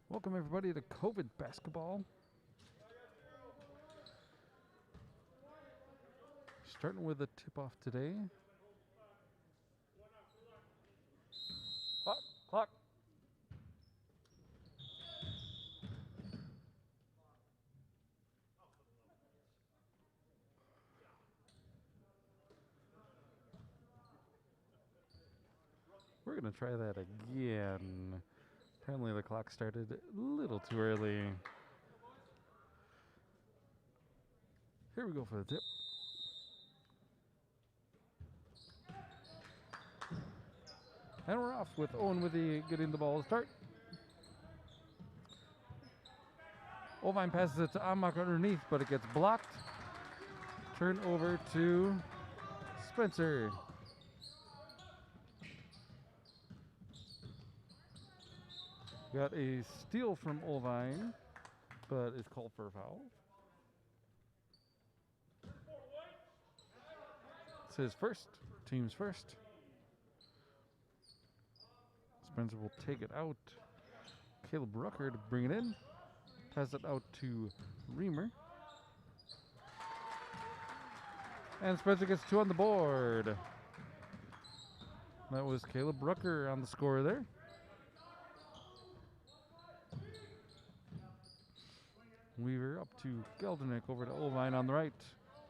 Welcome everybody to COVID basketball. Starting with a tip-off today. Clock. We're going to try that again. Apparently the clock started a little too early. Here we go for the tip. And we're off with Owen-Withee getting the ball to start. Owen passes it to Amok underneath, but it gets blocked. Turn over to Spencer. Got a steal from Owen, but it's called for a foul. It's his first, team's first. Spencer will take it out. Caleb Rucker to bring it in. Pass it out to Reamer. And Spencer gets 2 on the board. That was Caleb Rucker on the score there. Weaver up to Geldernick, over to Olvine on the right.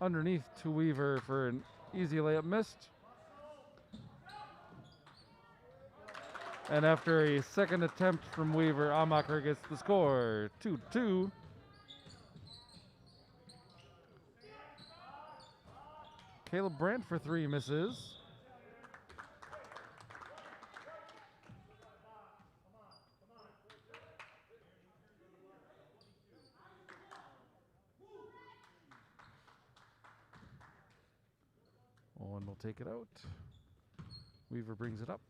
Underneath to Weaver for an easy layup missed. And after a second attempt from Weaver, Amacher gets the score, 2-2. Caleb Brandt for 3 misses. Owen will take it out. Weaver brings it up.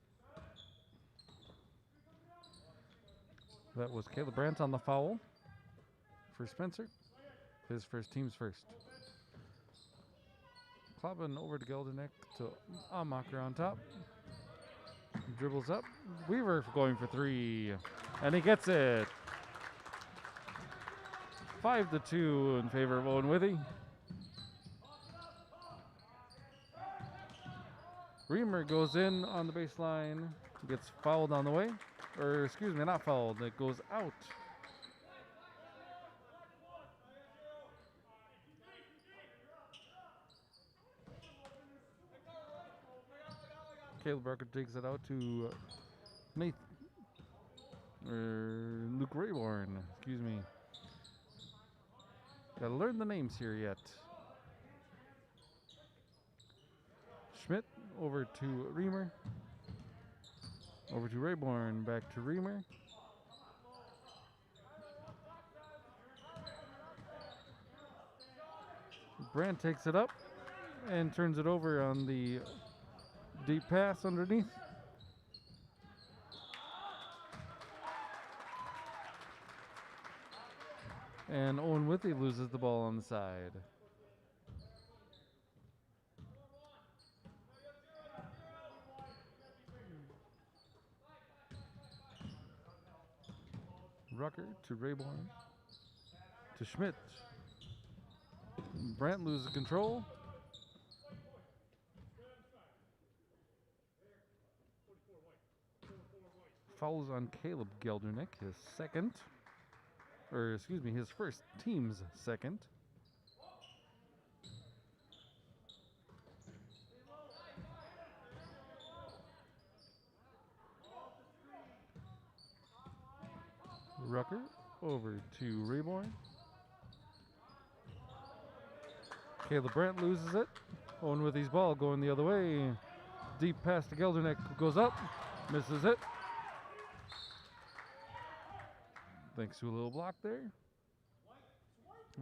That was Caleb Brandt on the foul for Spencer. His first, team's first. Kloppen over to Geldernick to Amacher on top. Dribbles up. Weaver going for 3. And he gets it. 5-2 in favor of Owen-Withee. Reamer goes in on the baseline. Gets fouled on the way. Or, excuse me, not fouled. It goes out. Caleb Barker takes it out to Luke Rayborn. Excuse me. Gotta learn the names here yet. Schmidt over to Reamer. Over to Rayborn, back to Reamer. Brandt takes it up and turns it over on the deep pass underneath. And Owen-Withee loses the ball on the side. Rucker to Rayborn to Schmidt. Brandt loses control. Fouls on Caleb Geldernick, his second. Or, excuse me, his first, team's second. Rucker over to Rayborn. Caleb Brandt loses it. Owen-Withee's ball going the other way. Deep pass to Geldernick, goes up, misses it. Thanks to a little block there.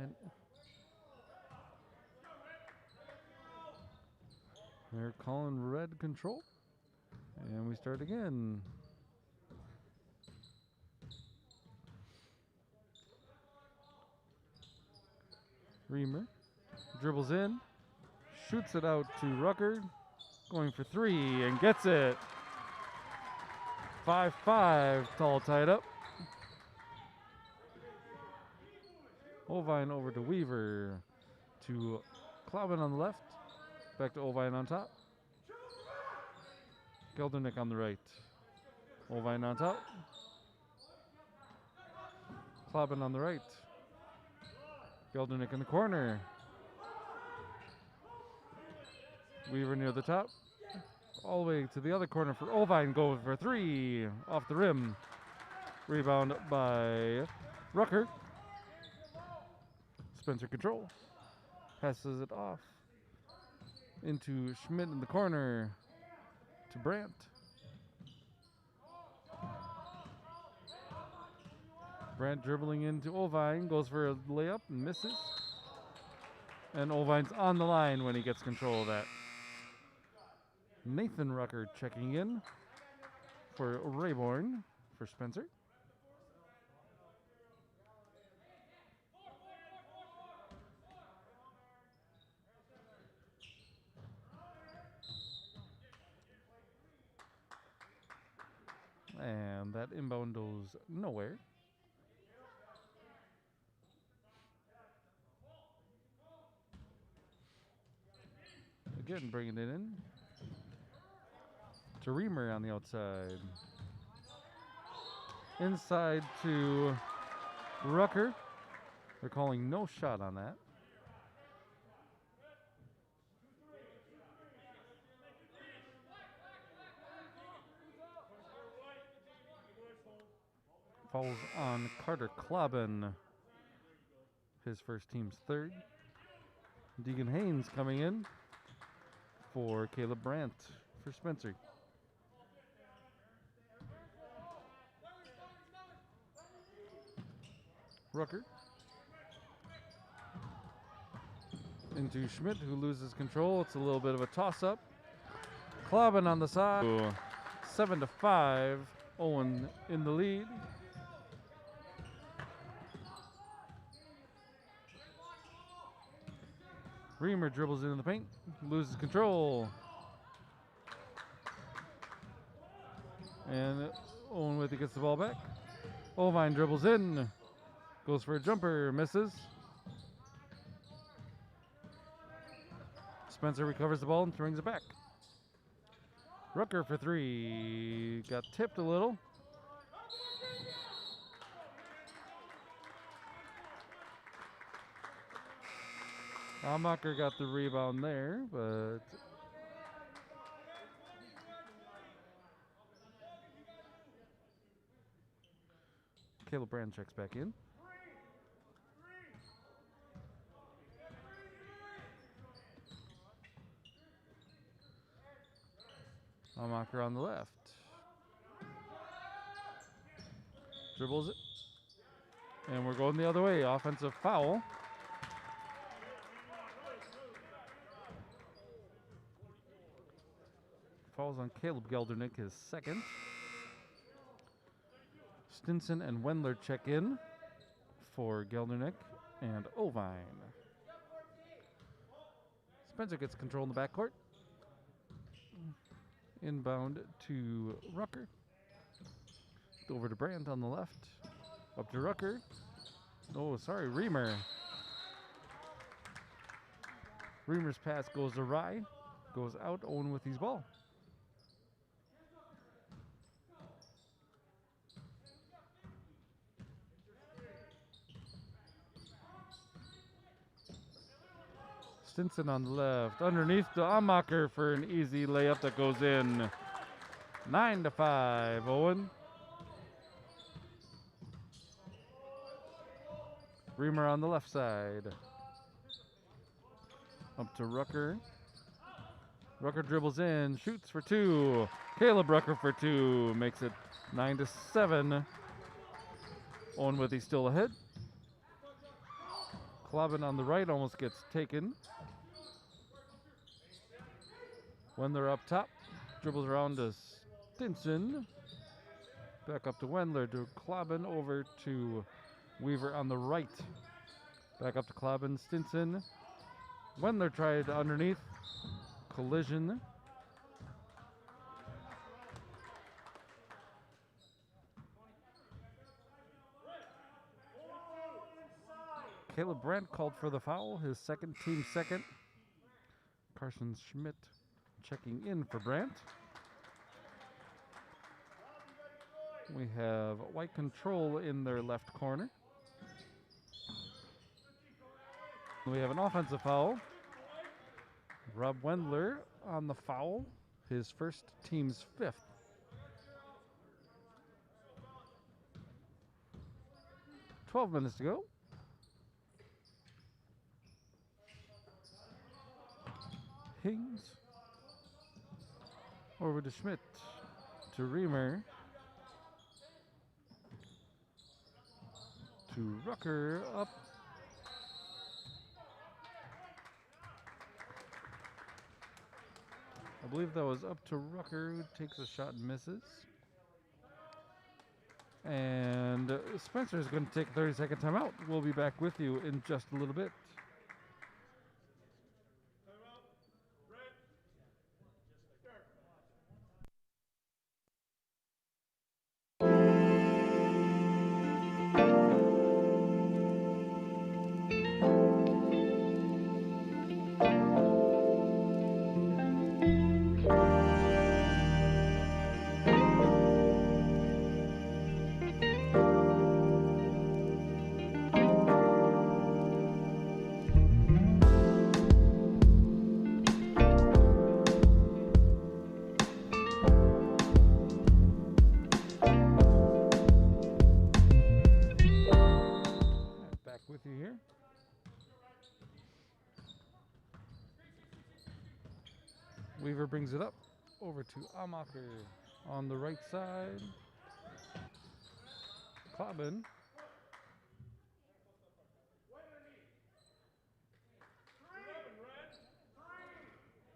And they're calling red control. And we start again. Reamer dribbles in, shoots it out to Rucker, going for 3 and gets it. 5-5, all tied up. Ovine over to Weaver. To Klobin on the left. Back to Ovine on top. Geldernick on the right. Ovine on top. Klobin on the right. Geldernick in the corner. Weaver near the top. All the way to the other corner for Ovine. Go for three. Off the rim. Rebound by Rucker. Spencer control. Passes it off. Into Schmidt in the corner. To Brandt. Brandt dribbling into Ovine. Goes for a layup and misses. And Ovine's on the line when he gets control of that. Nathan Rucker checking in for Rayborn for Spencer. And that inbound goes nowhere. Again, bringing it in to Reamer on the outside. Inside to Rucker. They're calling no shot on that. Fouls on Carter Klobin. His first team's third. Deegan Haynes coming in for Caleb Brandt for Spencer. Rucker. Into Schmidt, who loses control. It's a little bit of a toss-up. Klobin on the side. 7-5. Owen in the lead. Reamer dribbles into the paint, loses control. And Owen-Withee gets the ball back. Ovine dribbles in, goes for a jumper, misses. Spencer recovers the ball and brings it back. Rucker for three, got tipped a little. Almacher got the rebound there, but Caleb Brand checks back in. Almacher on the left. Dribbles it. And we're going the other way. Offensive foul. Falls on Caleb Geldernick, his second. Stinson and Wendler check in for Geldernick and Ovine. Spencer gets control in the backcourt. Inbound to Rucker. Over to Brandt on the left. Up to Rucker. Oh, sorry, Reamer. Reamer's pass goes awry. Goes out, Owen-Withee's ball. Stinson on the left. Underneath to Almacher for an easy layup that goes in. 9-5, Owen. Reamer on the left side. Up to Rucker. Rucker dribbles in, shoots for two. Caleb Rucker for two. Makes it 9-7. Owen-Withee still ahead. Klobin on the right almost gets taken. Wendler up top. Dribbles around to Stinson. Back up to Wendler to Klobin, over to Weaver on the right. Back up to Klobin, Stinson. Wendler tried underneath. Collision. Caleb Brandt called for the foul, his second, team second. Carson Schmidt checking in for Brandt. We have white control in their left corner. We have an offensive foul. Rob Wendler on the foul, his first, team's fifth. "12 minutes to go. Hings over to Schmidt, to Reamer, to Rucker, up. I believe that was up to Rucker, who takes a shot and misses. And Spencer is going to take a 30-second timeout. We'll be back with you in just a little bit. With you here. Weaver brings it up over to Amacher on the right side. Klobin.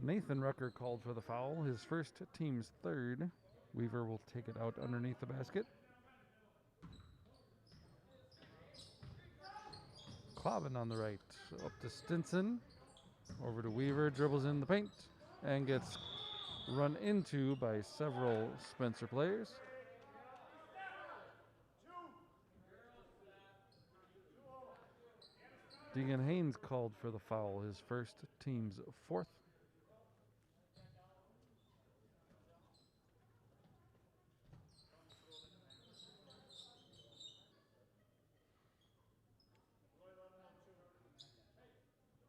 Nathan Rucker called for the foul, his first, team's third. Weaver will take it out underneath the basket. Klobin on the right, up to Stinson, over to Weaver, dribbles in the paint, and gets run into by several Spencer players. Deegan Haynes called for the foul, his first, team's fourth.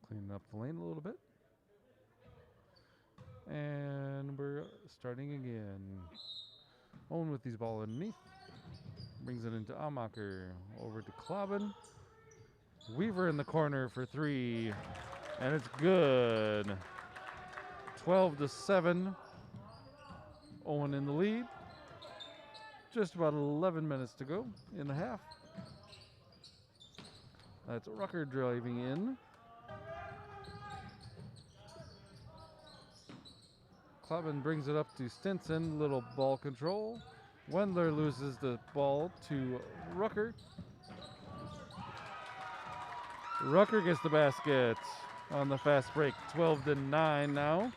Cleaning up the lane a little bit. And we're starting again. Owen-Withee's ball underneath. Brings it into Amacher. Over to Klobin. Weaver in the corner for three. And it's good. 12-7. Owen in the lead. Just about 11 minutes to go in the half. That's Rucker driving in. Klobin brings it up to Stinson. Little ball control. Wendler loses the ball to Rucker. Rucker gets the basket on the fast break. 12-9 now.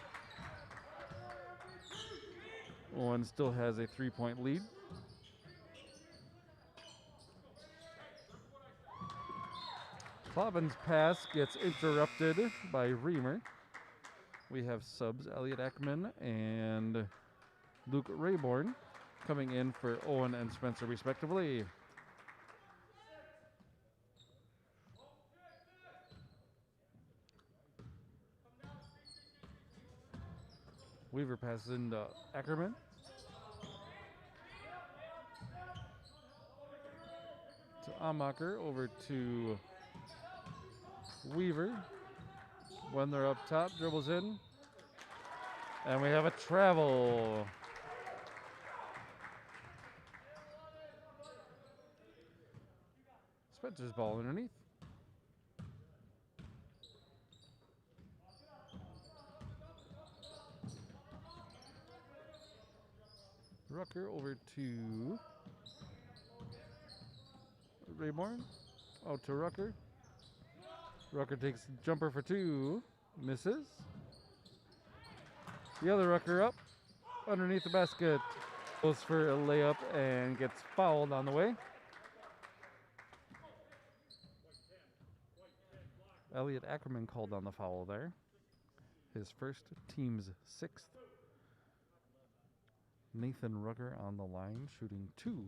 Owen still has a 3-point lead. Klobin's pass gets interrupted by Reamer. We have subs Elliot Ekman and Luke Rayborn coming in for Owen and Spencer respectively. Weaver passes into Ackerman. To Amacher, over to Weaver. When they're up top, dribbles in. And we have a travel. Spencer's ball underneath. Rucker over to Rayborn. Out to Rucker. Rucker takes jumper for two. Misses. The other Rucker up. Underneath the basket. Goes for a layup and gets fouled on the way. Elliot Ackerman called on the foul there. His first, team's 6th. Nathan Rucker on the line, shooting 2.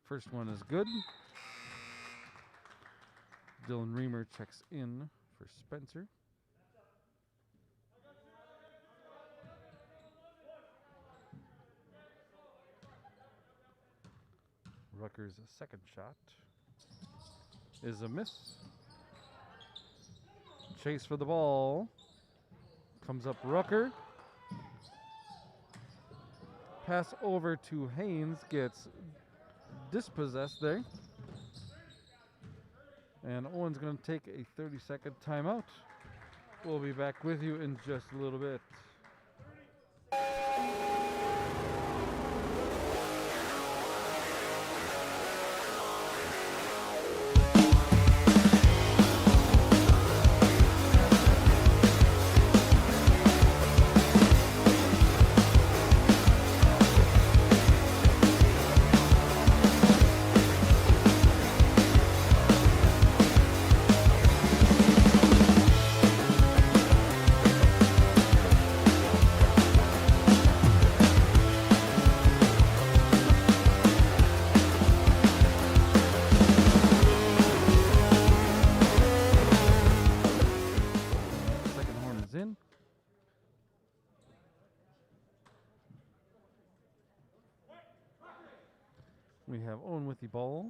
First one is good. Dylan Reamer checks in for Spencer. Rucker's second shot is a miss. Chase for the ball. Comes up Rucker. Pass over to Haynes, gets dispossessed there. And Owen's going to take a 30-second timeout. We'll be back with you in just a little bit. We have Owen-Withee ball.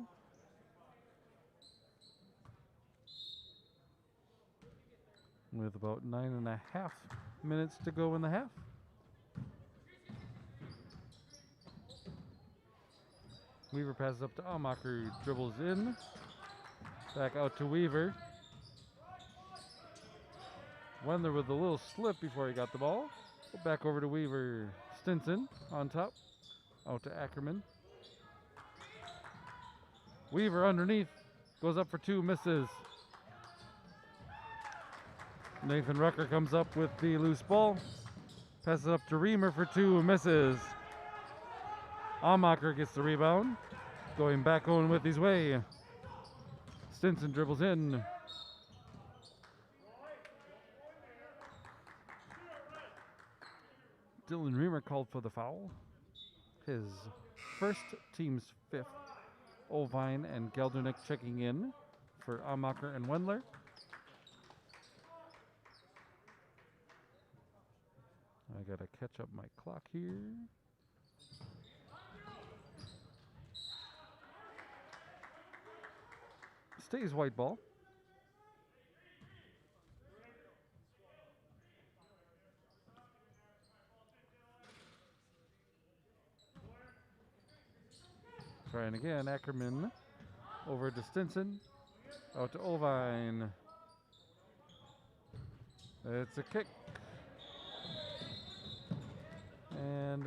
With about 9.5 minutes to go in the half. Weaver passes up to Amacher, dribbles in. Back out to Weaver. Wendler with a little slip before he got the ball. Back over to Weaver. Stinson on top. Out to Ackerman. Weaver underneath. Goes up for 2, misses. Nathan Rucker comes up with the loose ball. Passes up to Reamer for 2, misses. Amacher gets the rebound. Going back Owen-Withee's way. Stinson dribbles in. Dylan Reamer called for the foul. His first, team's 5th. Ovine and Geldernick checking in for Amacher and Wendler. I gotta catch up my clock here. Stays white ball. Trying again, Ackerman over to Stinson, out to Ovine. It's a kick. And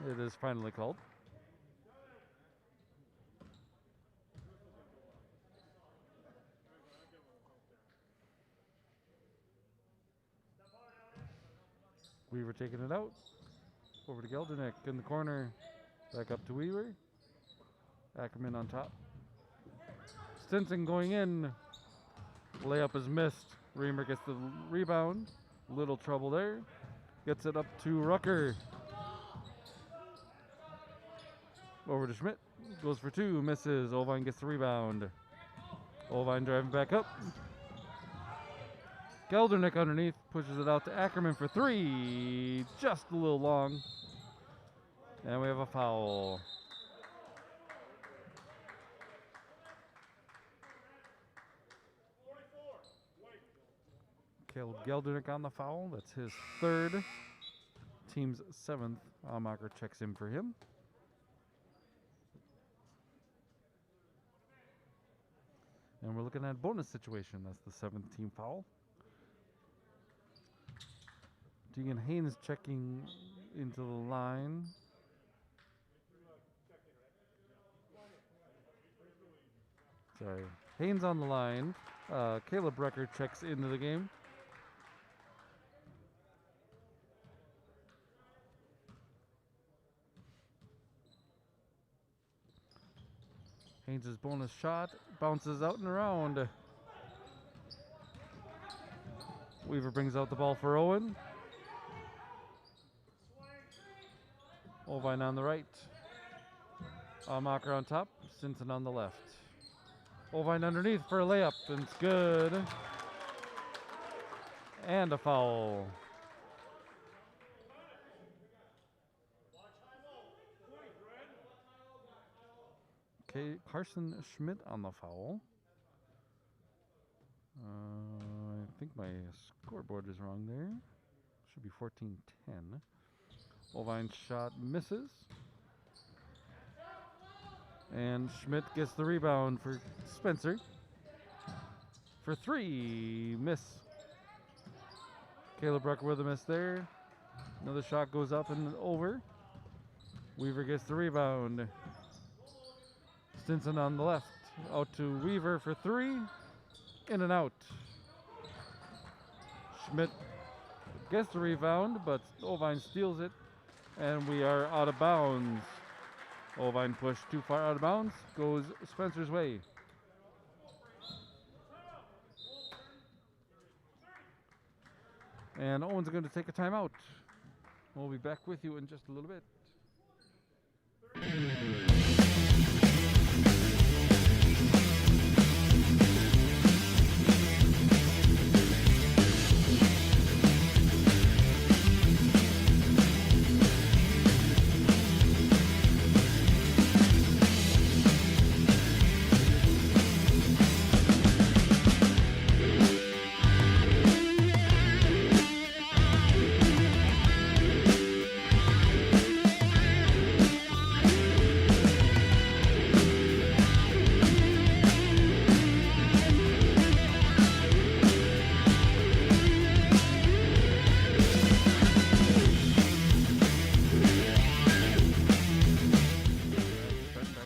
it is finally called. Weaver taking it out. Over to Geldernick in the corner. Back up to Weaver. Ackerman on top. Stinson going in. Layup is missed. Reamer gets the rebound. Little trouble there. Gets it up to Rucker. Over to Schmidt. Goes for 2. Misses. Ovine gets the rebound. Ovine driving back up. Geldernick underneath. Pushes it out to Ackerman for 3. Just a little long. And we have a foul. Caleb Geldernick on the foul. That's his 3rd. Team's 7th. Amacher checks in for him. And we're looking at a bonus situation. That's the 7th team foul. Deegan Haynes checking into the line. Sorry. Haynes on the line. Caleb Rucker checks into the game. Haynes' bonus shot bounces out and around. Weaver brings out the ball for Owen. Ovine on the right. Amacher on top. Stinson on the left. Ovine underneath for a layup, and it's good. And a foul. Okay, Carson Schmidt on the foul. I think my scoreboard is wrong there. Should be 14-10. Ovine's shot misses. And Schmidt gets the rebound for Spencer. For three, miss. Caleb Rucker with a miss there. Another shot goes up and over. Weaver gets the rebound. Stinson on the left. Out to Weaver for three. In and out. Schmidt gets the rebound, but Ovine steals it. And we are out of bounds. Ovine pushed too far out of bounds. Goes Spencer's way. And Owen's going to take a timeout. We'll be back with you in just a little bit.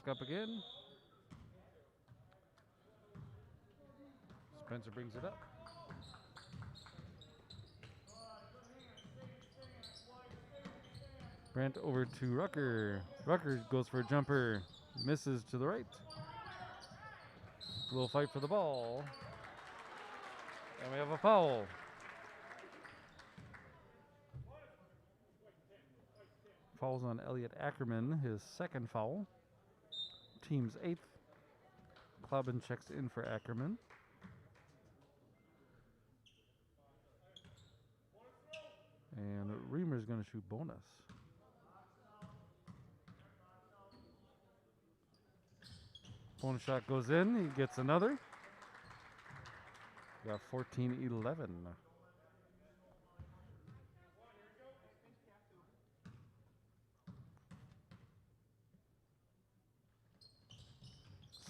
Up again. Spencer brings it up. Brandt over to Rucker. Rucker goes for a jumper. Misses to the right. A little fight for the ball. And we have a foul. Falls on Elliot Ackerman, his second foul. Team's eighth. Clubbin checks in for Ackerman. And Reamer's going to shoot bonus. Bonus shot goes in. He gets another. Got 14-11.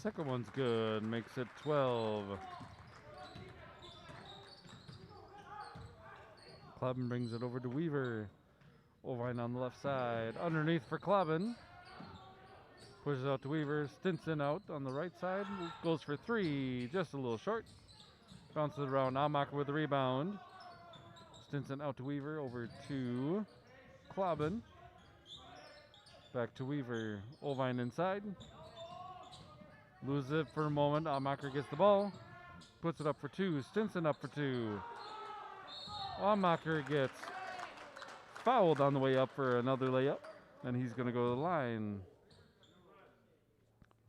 Second one's good, makes it 12. Clubbin brings it over to Weaver. Ovine on the left side, underneath for Clubbin. Pushes out to Weaver, Stinson out on the right side, goes for three, just a little short. Bounces it around, Amacher with the rebound. Stinson out to Weaver, over to Clubbin. Back to Weaver, Ovine inside. Loses it for a moment. Amacher gets the ball. Puts it up for two. Stinson up for two. Amacher gets fouled on the way up for another layup. And he's going to go to the line.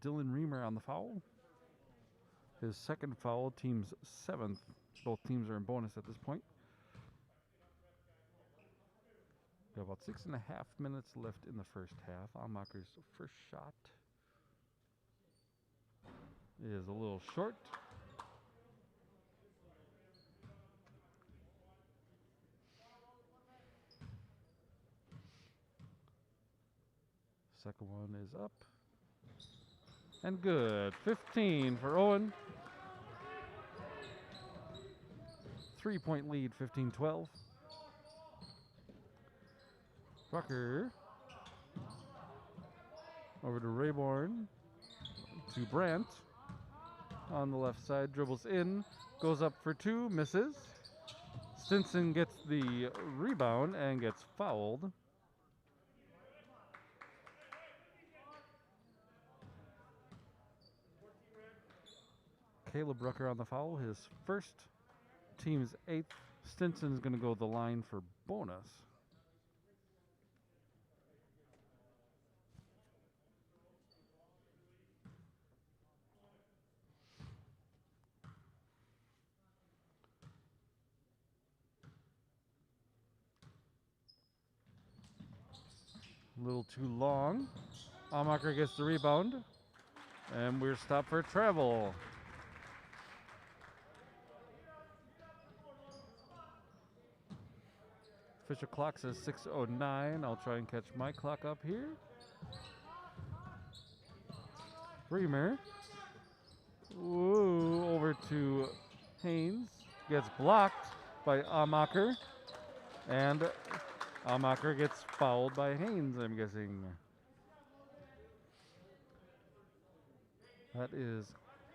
Dylan Reamer on the foul. His second foul, team's seventh. Both teams are in bonus at this point. We have about 6.5 minutes left in the first half. Amacher's first shot is a little short. Second one is up. And good. 15 for Owen. 3-point lead, 15-12. Rucker over to Rayborn. To Brandt. On the left side, dribbles in, goes up for two, misses. Stinson gets the rebound and gets fouled. Caleb Rucker on the foul, his first, team's 8th. Stinson's going to go the line for bonus. A little too long. Amacher gets the rebound, and we're stopped for travel. Official clock says 6:09. I'll try and catch my clock up here. Reamer. Ooh, over to Haynes. Gets blocked by Amacher. And Amacher gets fouled by Haynes, I'm guessing. That is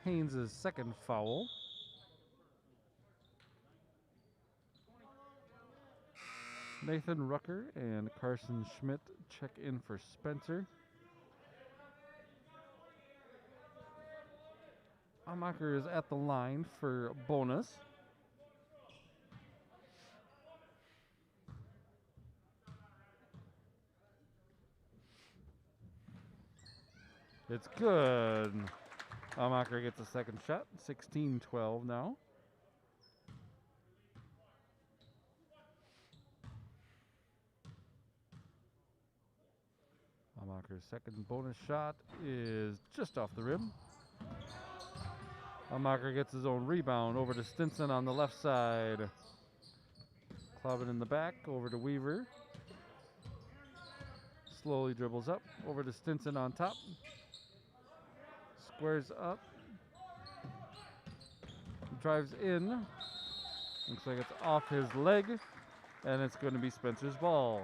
Haynes' second foul. Nathan Rucker and Carson Schmidt check in for Spencer. Amacher is at the line for bonus. It's good. Amacher gets a second shot. 16-12 now. Amacher's second bonus shot is just off the rim. Amacher gets his own rebound over to Stinson on the left side. Clobbin in the back, over to Weaver. Slowly dribbles up, over to Stinson on top. Squares up. Drives in. Looks like it's off his leg, and it's going to be Spencer's ball.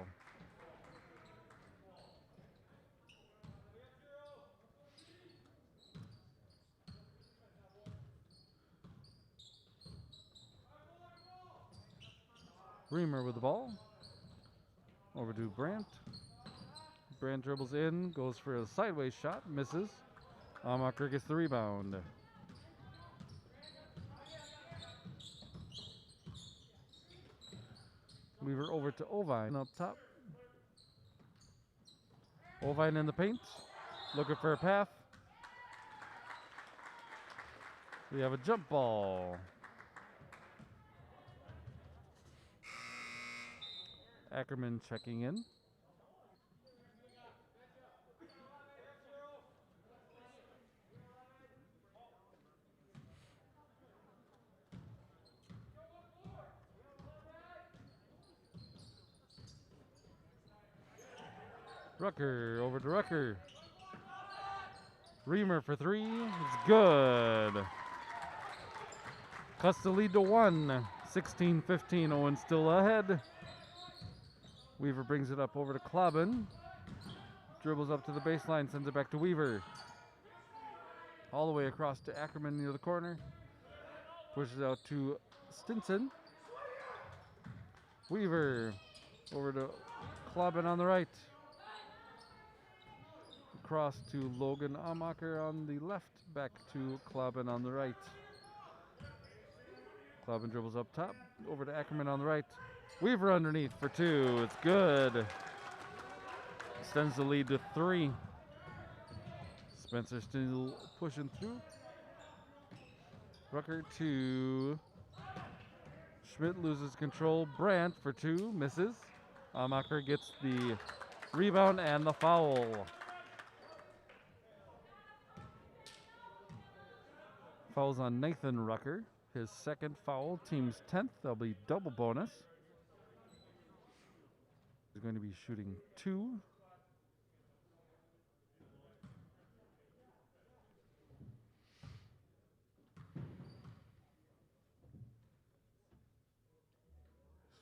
Reamer with the ball. Over to Brandt. Brandt dribbles in, goes for a sideways shot, misses. Amacher gets the rebound. Weaver over to Ovine up top. Ovine in the paint, looking for a path. We have a jump ball. Ackerman checking in. Rucker over to Rucker. Reamer for three. It's good. Cuts the lead to 1. 16-15. Owen still ahead. Weaver brings it up over to Clobbin. Dribbles up to the baseline, sends it back to Weaver. All the way across to Ackerman near the corner. Pushes out to Stinson. Weaver over to Clobbin on the right. Across to Logan Amacher on the left. Back to Clobbin on the right. Clobbin dribbles up top. Over to Ackerman on the right. Weaver underneath for 2. It's good. Extends the lead to 3. Spencer still pushing through. Rucker to Schmidt, loses control. Brandt for 2, misses. Amacher gets the rebound and the foul. Fouls on Nathan Rucker. His second foul, team's 10th. That'll be double bonus. He's going to be shooting 2.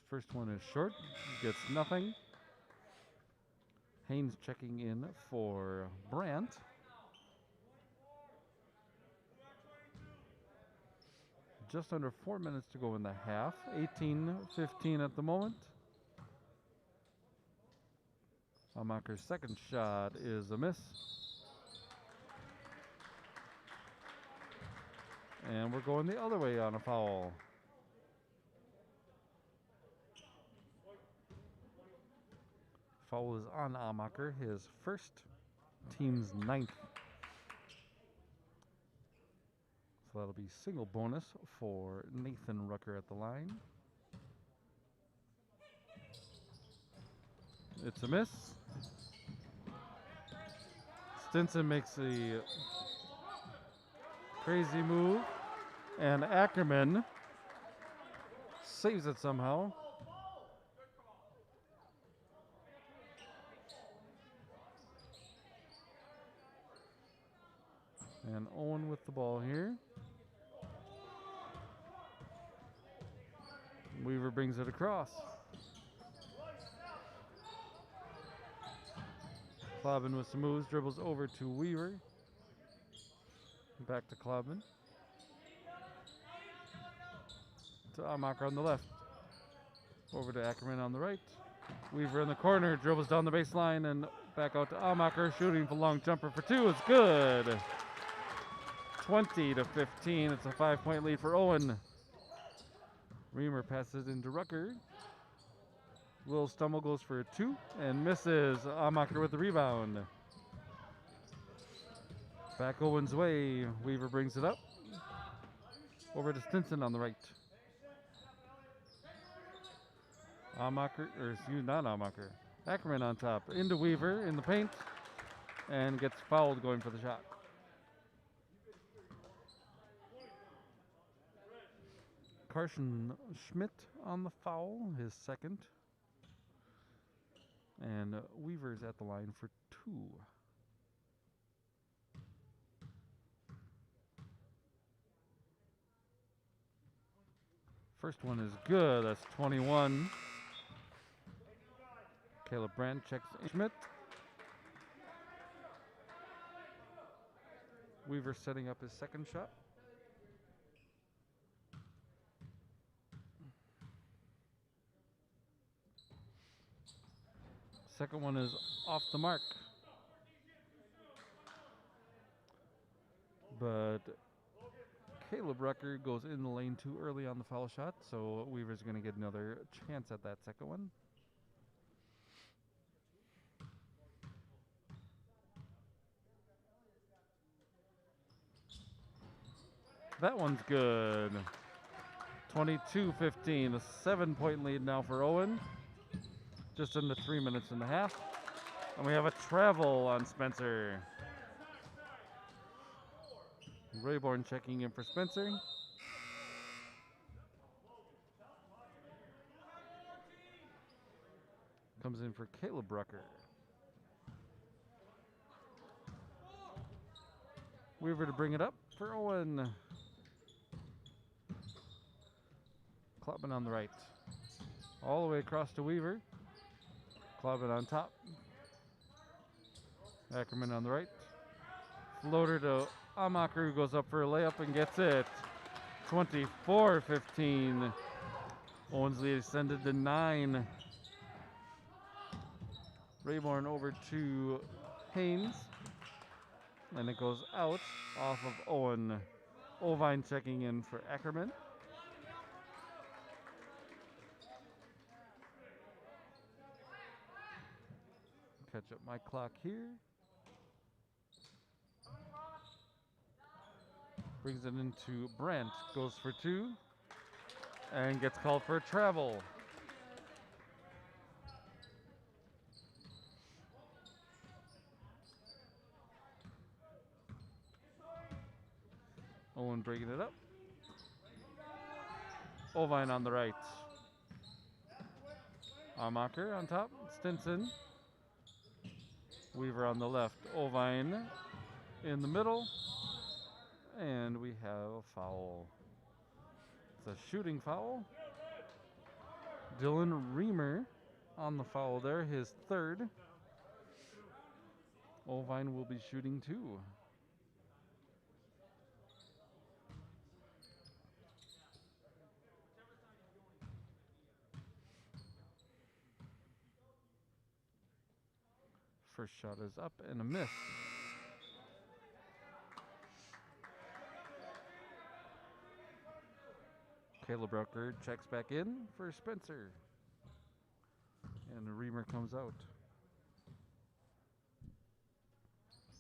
First one is short, gets nothing. Haynes checking in for Brandt. Just under 4 minutes to go in the half. 18-15 at the moment. Amacher's second shot is a miss. And we're going the other way on a foul. Foul is on Amacher, his first, team's 9th. So that'll be single bonus for Nathan Rucker at the line. It's a miss. Stinson makes a crazy move, and Ackerman saves it somehow. And Owen with the ball here. Weaver brings it across. Clobbin with some moves, dribbles over to Weaver. Back to Clobbin. To Amacher on the left. Over to Ackerman on the right. Weaver in the corner, dribbles down the baseline and back out to Amacher, shooting for long jumper for 2. It's good. 20-15. It's a 5-point lead for Owen. Reamer passes into Rucker. Will Stummel goes for 2 and misses. Amacher with the rebound. Back Owen's way. Weaver brings it up. Over to Stinson on the right. Ackerman on top. Into Weaver in the paint. And gets fouled going for the shot. Carson Schmidt on the foul, his second. And Weaver's at the line for 2. First one is good. That's 21. Caleb Brandt checks Schmidt. Weaver setting up his second shot. Second one is off the mark. But Caleb Rucker goes in the lane too early on the foul shot, so Weaver's going to get another chance at that second one. That one's good. 22-15, a 7-point lead now for Owen. Just into 3 minutes and a half. And we have a travel on Spencer. Rayborn checking in for Spencer. Comes in for Caleb Rucker. Weaver to bring it up for Owen. Clobbin on the right. All the way across to Weaver. Clobbin on top. Ackerman on the right. Floater to Amacher, who goes up for a layup and gets it. 24-15. Owen's lead extended to 9. Rayborn over to Haynes. And it goes out off of Owen. Ovine checking in for Ackerman. Catch up my clock here. Brings it into Brandt. Goes for 2. And gets called for a travel. Owen breaking it up. Ovine on the right. Amacher on top. Stinson. Weaver on the left. Ovine in the middle. And we have a foul. It's a shooting foul. Dylan Reamer on the foul there, his third. Ovine will be shooting 2. First shot is up and a miss. Caleb Rucker checks back in for Spencer. And Reamer comes out.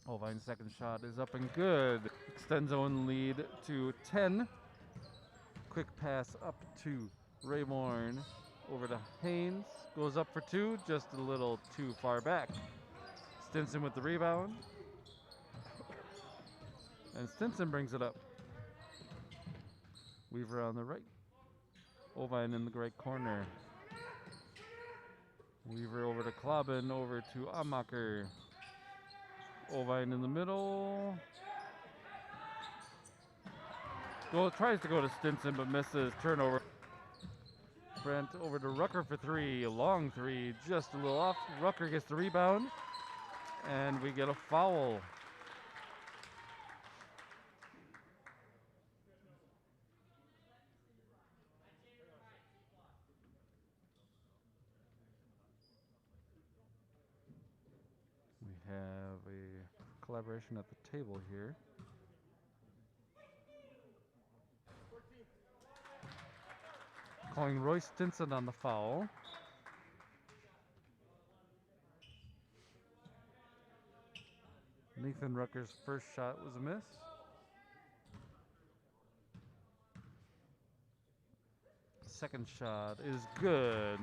Ovine's second shot is up and good. Extends Owen lead to 10. Quick pass up to Rayborn. Over to Haynes. Goes up for 2, just a little too far back. Stinson with the rebound. And Stinson brings it up. Weaver on the right. Ovine in the right corner. Weaver over to Klobin, over to Amacher. Ovine in the middle. Tries to go to Stinson, but misses. Turnover. Brent over to Rucker for 3. A long 3, just a little off. Rucker gets the rebound. And we get a foul. We have a collaboration at the table here. Calling Roy Stinson on the foul. Nathan Rucker's first shot was a miss. Second shot is good.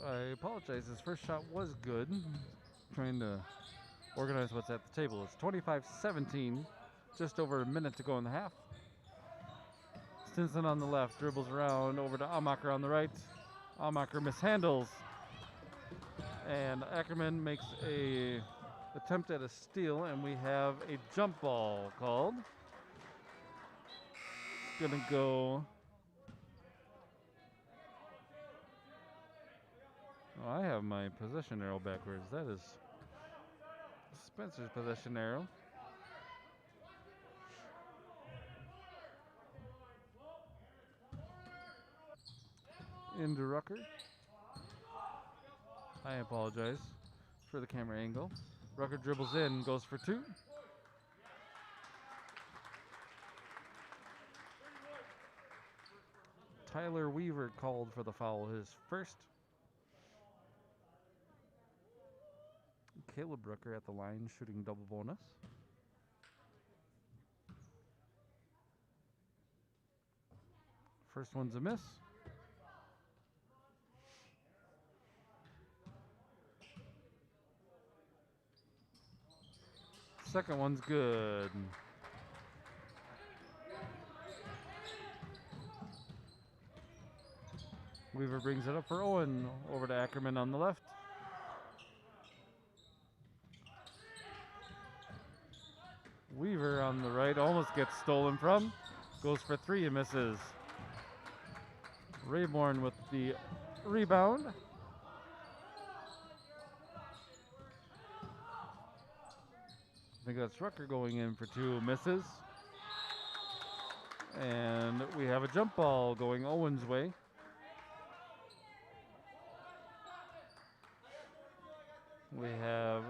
I apologize, his first shot was good. Trying to organize what's at the table. It's 25-17, just over a minute to go in the half. Stinson on the left, dribbles around over to Amacher on the right. Amacher mishandles. And Ackerman makes a attempt at a steal, and we have a jump ball called. It's gonna go. Oh, I have my possession arrow backwards. That is Spencer's possession arrow. Into Rucker. I apologize for the camera angle. Rucker dribbles in, goes for 2. Tyler Weaver called for the foul, his first. Caleb Rucker at the line, shooting double bonus. First one's a miss. Second one's good. Weaver brings it up for Owen. Over to Ackerman on the left. Weaver on the right almost gets stolen from. Goes for 3 and misses. Rayborn with the rebound. I think that's Rucker going in for 2, misses. And we have a jump ball going Owen's way. We have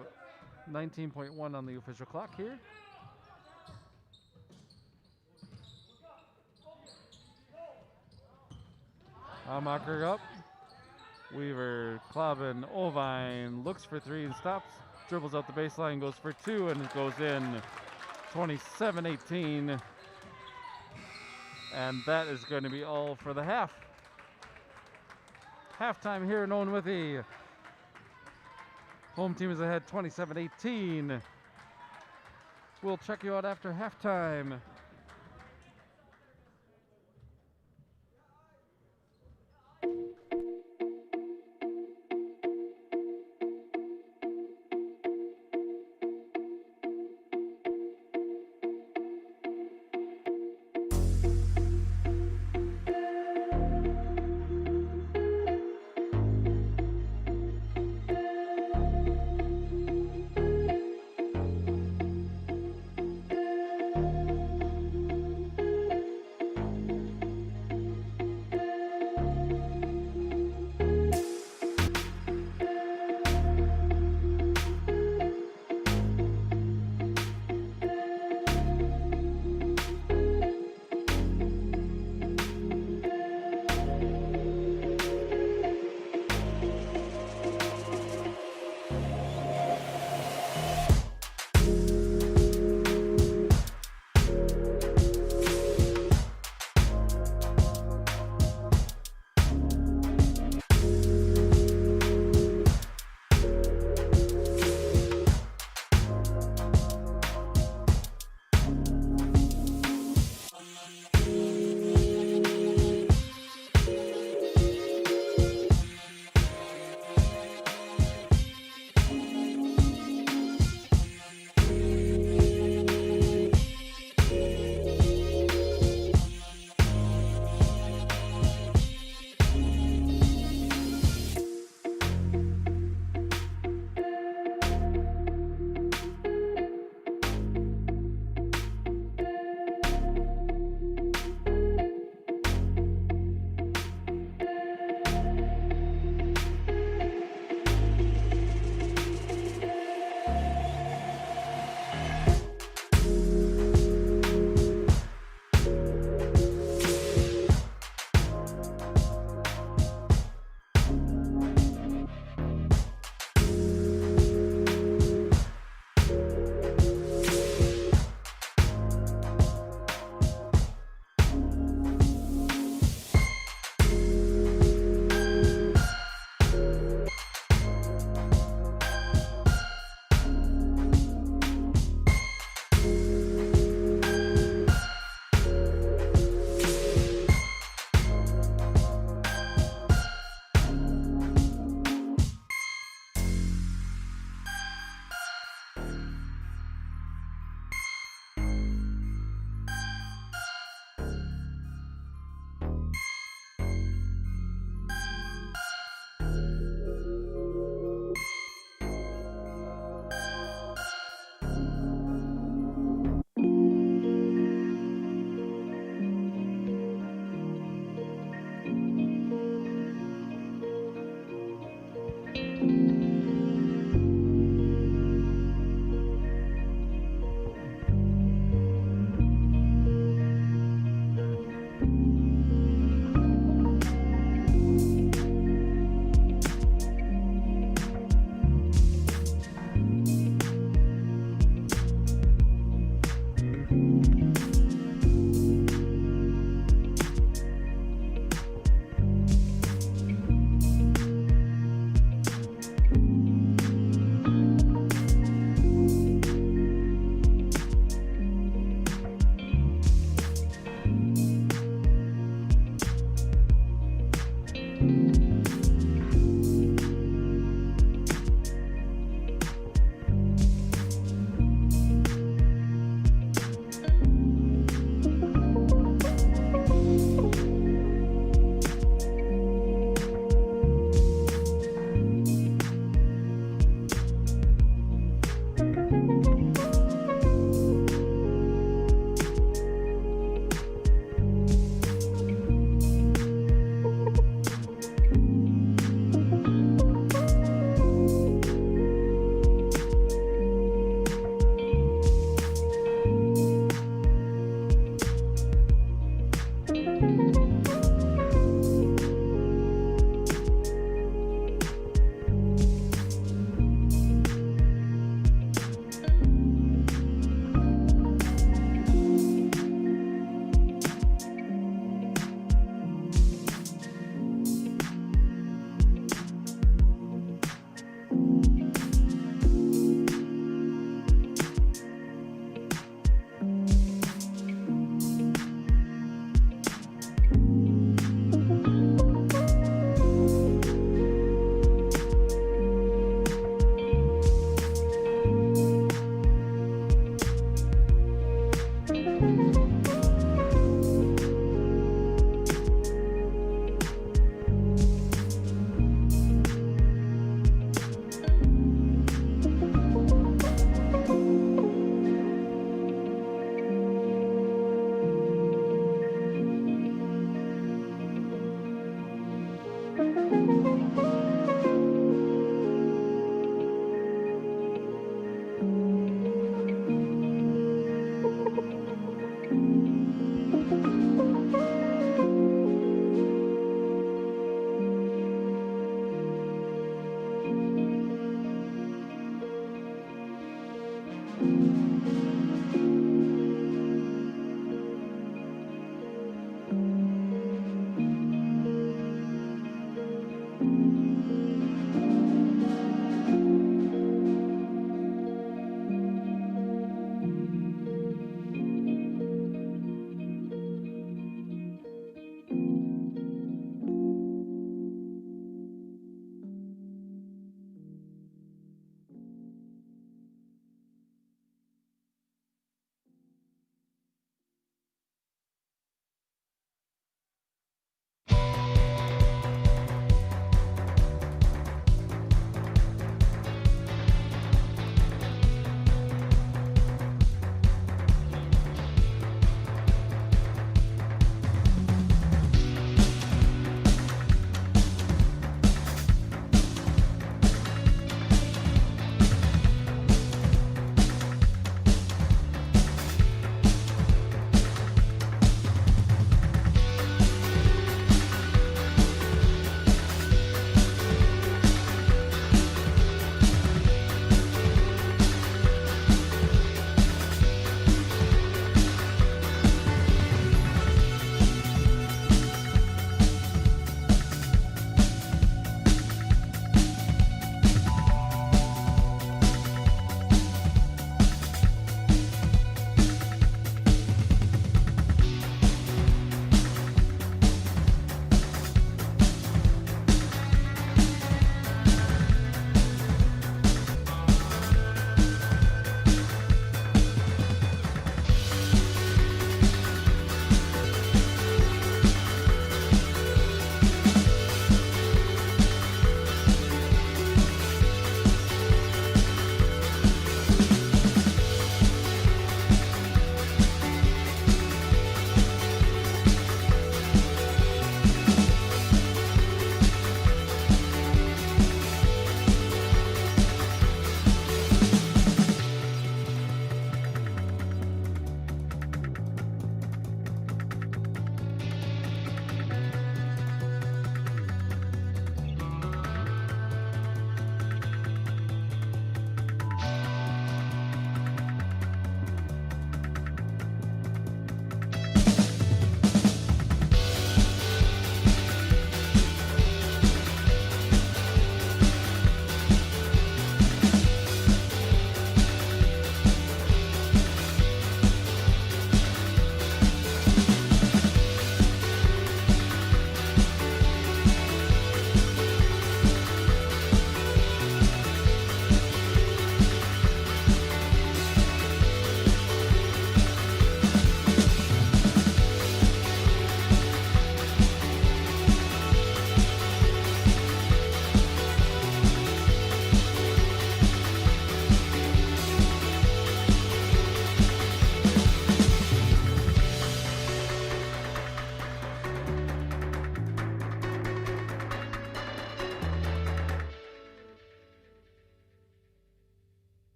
19.1 on the official clock here. Amacher up. Weaver, Klobin, Ovine looks for 3 and stops. Dribbles out the baseline, goes for 2, and it goes in. 27-18. And that is going to be all for the half. Halftime here in Owen-Withee. Home team is ahead 27-18. We'll check you out after halftime.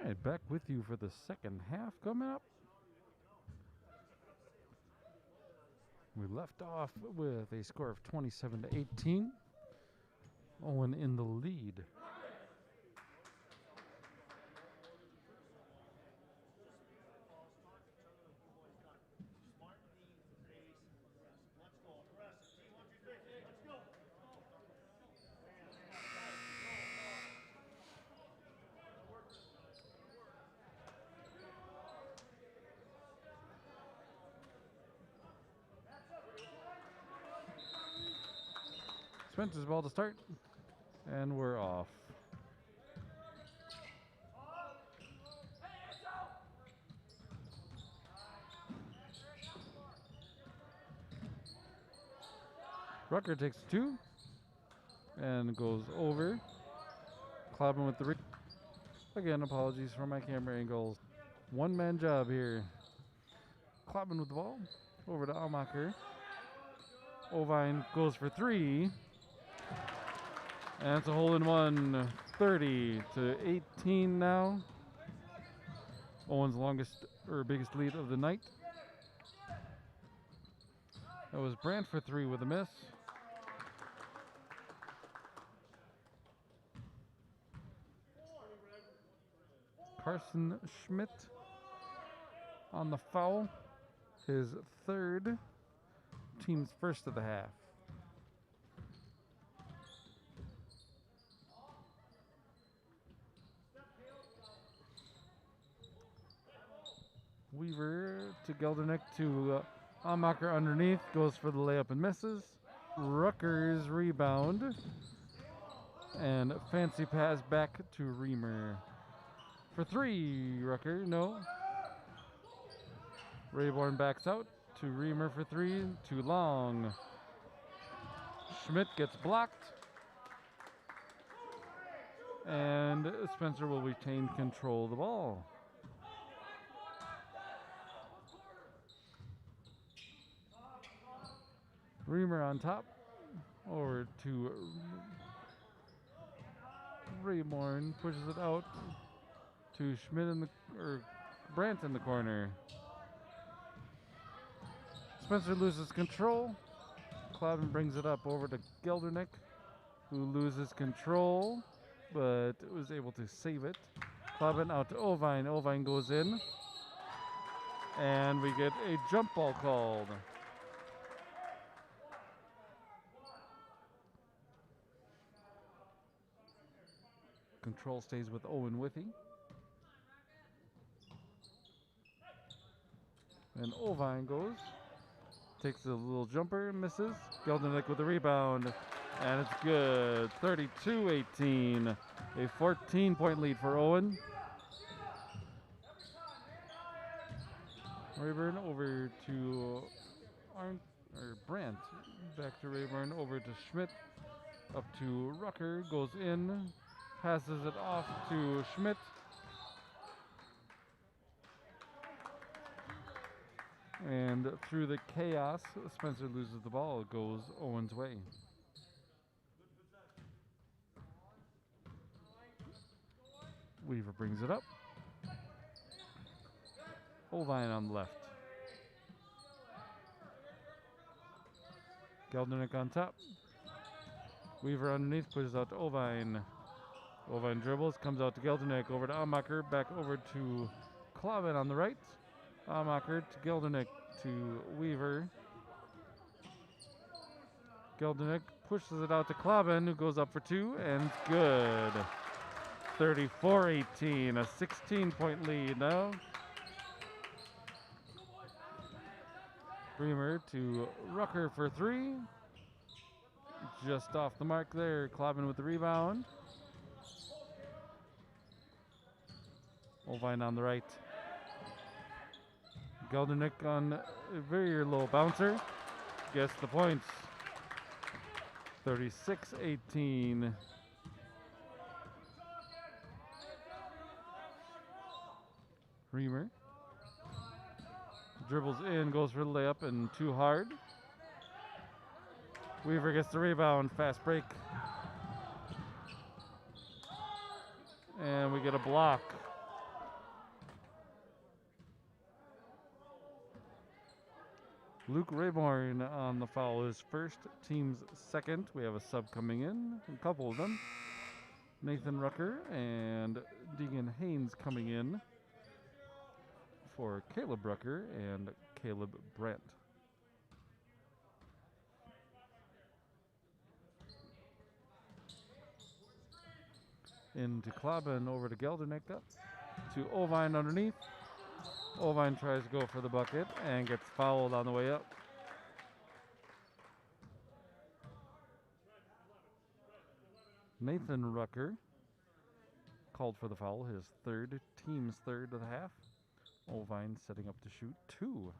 All right, back with you for the second half coming up. We left off with a score of 27-18. Owen in the lead. Spencer's ball to start, and we're off. Rucker takes two and goes over. Clobbin with the again, apologies for my camera angles. One-man job here. Clobbin with the ball. Over to Almacher. Ovine goes for three. And it's a hole in one. 30-18 now. Owen's longest or biggest lead of the night. That was Brandt for three with a miss. Carson Schmidt on the foul. His third, team's first of the half. Weaver to Geldernick to Almacher underneath. Goes for the layup and misses. Rutgers rebound. And fancy pass back to Reamer. For three, Rucker, no. Rayborn backs out to Reamer for three. Too long. Schmidt gets blocked. And Spencer will retain control of the ball. Reamer on top. Over to Rayborn. Pushes it out to Schmidt in the Brandt in the corner. Spencer loses control. Clobbin brings it up over to Geldernick, who loses control, but was able to save it. Clobbin out to Ovine. Ovine goes in. And we get a jump ball called. Control stays with Owen-Withee. And Ovine goes. Takes a little jumper, misses. Geldernick with the rebound. And it's good. 32-18. A 14-point lead for Owen. Rayburn over to Brandt. Back to Rayburn. Over to Schmidt. Up to Rucker. Goes in. Passes it off to Schmidt. And through the chaos, Spencer loses the ball. It goes Owen's way. Weaver brings it up. Ovine on the left. Geldernick on top. Weaver underneath, pushes out to Ovine. Ovine dribbles, comes out to Geldernick, over to Almacher, back over to Clobbin on the right. Almacher to Geldernick to Weaver. Geldernick pushes it out to Clobbin, who goes up for two, and it's good. 34-18, a 16-point lead now. Bremer to Rucker for three. Just off the mark there. Clobbin with the rebound. Ovine on the right. Geldernick on a very low bouncer. Gets the points. 36-18. Reamer dribbles in, goes for the layup, and too hard. Weaver gets the rebound, fast break. And we get a block. Luke Rayborn on the foul, his first, team's second. We have a sub coming in, a couple of them. Nathan Rucker and Deegan Haynes coming in for Caleb Rucker and Caleb Brandt. Into Klobin, over to Geldernick, up to Ovine underneath. Ovine tries to go for the bucket and gets fouled on the way up. Nathan Rucker called for the foul, his third, team's third of the half. Ovine setting up to shoot 2.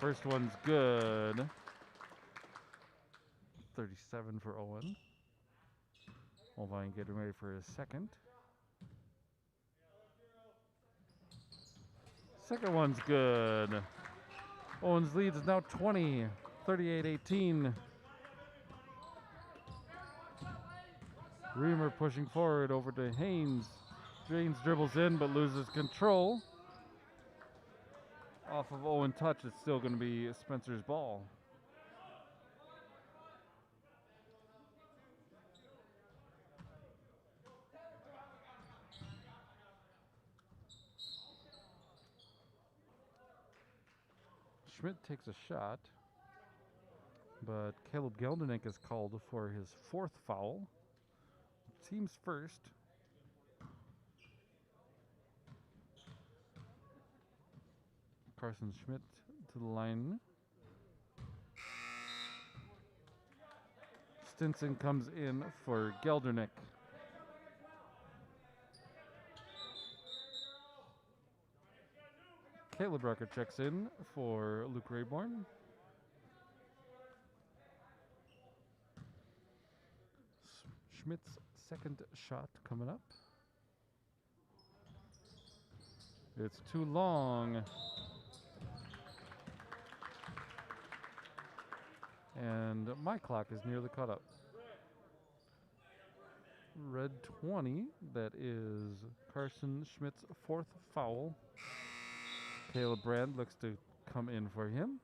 First one's good. 37 for Owen. Ovine getting ready for his second. Second one's good. Owen's lead is now 20, 38-18. Reamer pushing forward over to Haynes. Haynes dribbles in but loses control. Off of Owen touch, it's still going to be Spencer's ball. Schmidt takes a shot, but Caleb Geldernick is called for his 4th foul. Team's first. Carson Schmidt to the line. Stinson comes in for Geldernick. Caleb Rucker checks in for Luke Rayborn. Schmidt's second shot coming up. It's too long. And my clock is nearly caught up. Red 20, that is Carson Schmidt's 4th foul. Caleb Brand looks to come in for him.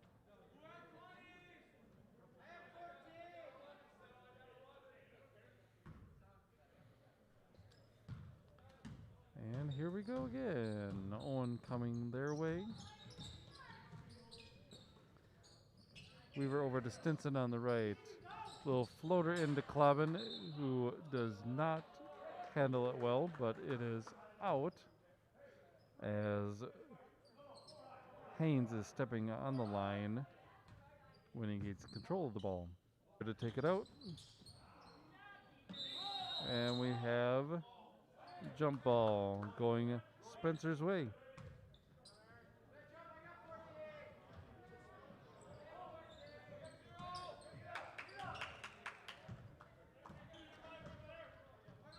And here we go again. Owen coming their way. Weaver over to Stinson on the right. Little floater into Klobin, who does not handle it well, but it is out as Haynes is stepping on the line when he gets control of the ball. To take it out. And we have jump ball going Spencer's way.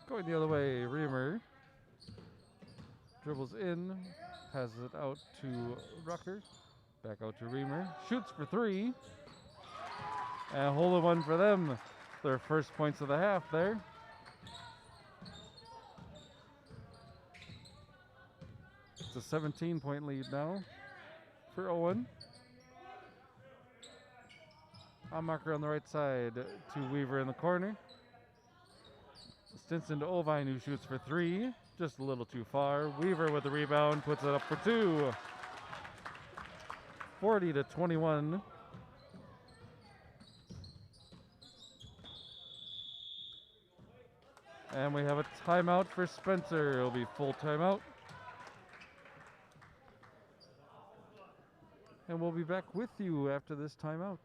Going the other way, Reamer dribbles in, passes it out to Rucker, back out to Reamer, shoots for 3, and hole in one for them. Their first points of the half there. It's a 17-point lead now for Owen. On marker on the right side to Weaver in the corner. Stinson to Ovine, who shoots for 3, just a little too far. Weaver with the rebound, puts it up for 2. 40-21. And we have a timeout for Spencer. It'll be full timeout. And we'll be back with you after this timeout.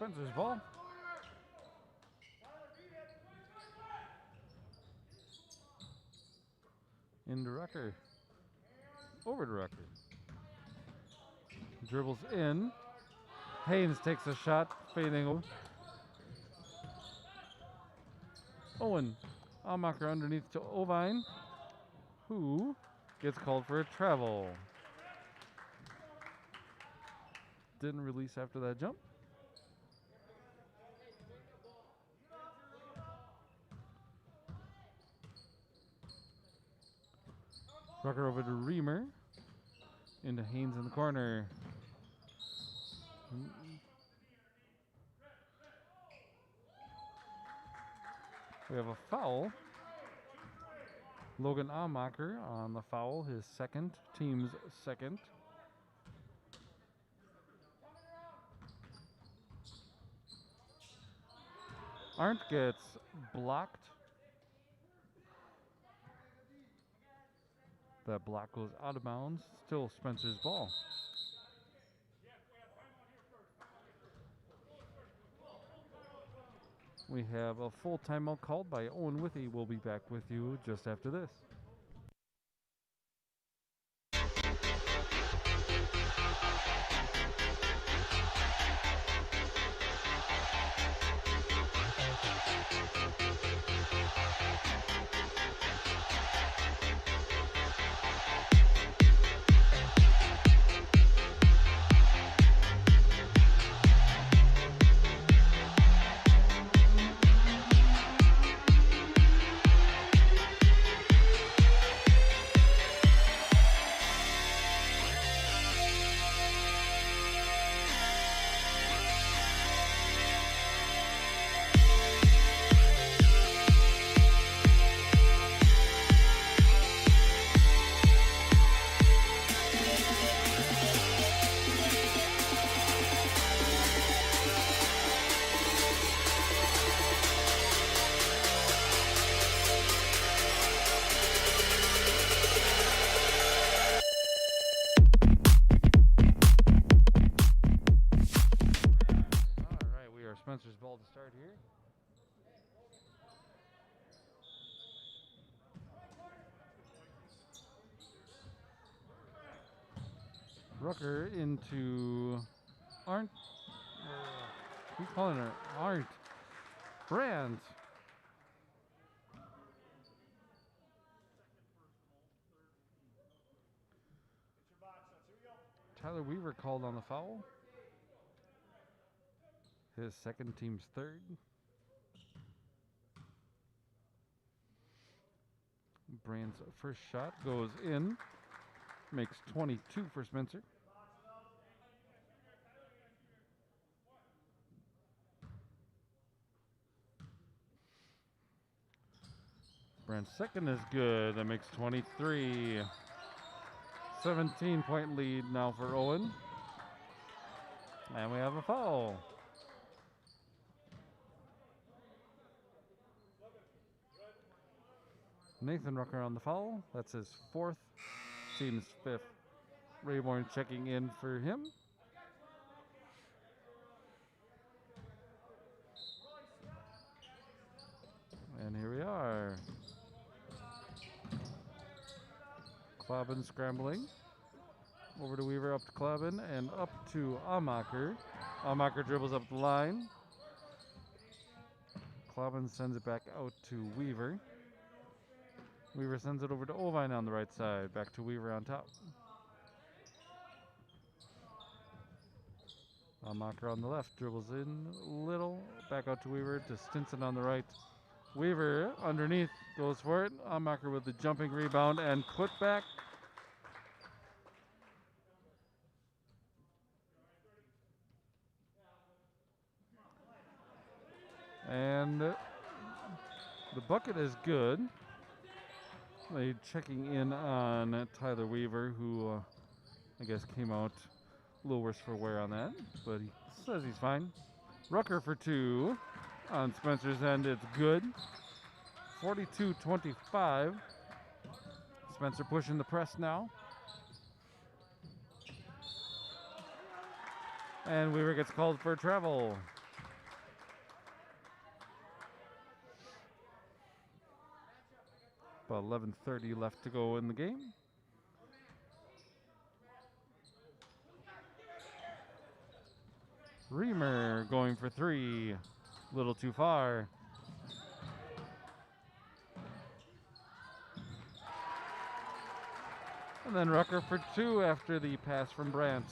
Spencer's ball. Into Rucker. Over to Rucker. Dribbles in. Haynes takes a shot, fading over. Owen. Amacher underneath to Ovine, who gets called for a travel. Didn't release after that jump. Rucker over to Reamer. Into Haynes in the corner. We have a foul. Logan Amacher on the foul, his second, team's second. Arndt gets blocked. That block goes out of bounds. Still Spencer's ball. We have a full timeout called by Owen-Withee. We'll be back with you just after this. Spencer's ball to start here. Rucker into Arndt. Who's calling her? Arndt. Brandt. Tyler Weaver called on the foul. His second, team's third. Brand's first shot goes in. Makes 22 for Spencer. Brand's second is good. That makes 23. 17-point lead now for Owen. And we have a foul. Nathan Rucker on the foul. That's his fourth, team's fifth. Rayborn checking in for him. And here we are. Klobin scrambling. Over to Weaver, up to Klobin, and up to Amacher. Amacher dribbles up the line. Klobin sends it back out to Weaver. Weaver sends it over to Ovine on the right side. Back to Weaver on top. Amacher on the left. Dribbles in a little. Back out to Weaver. To Stinson on the right. Weaver underneath. Goes for it. Amacher with the jumping rebound and put back. And the bucket is good. They checking in on Tyler Weaver, who I guess came out a little worse for wear on that, but he says he's fine. Rucker for two on Spencer's end. It's good. 42-25. Spencer pushing the press now. And Weaver gets called for travel. About 11:30 left to go in the game. Reamer going for three. Little too far. And then Rucker for two after the pass from Brandt.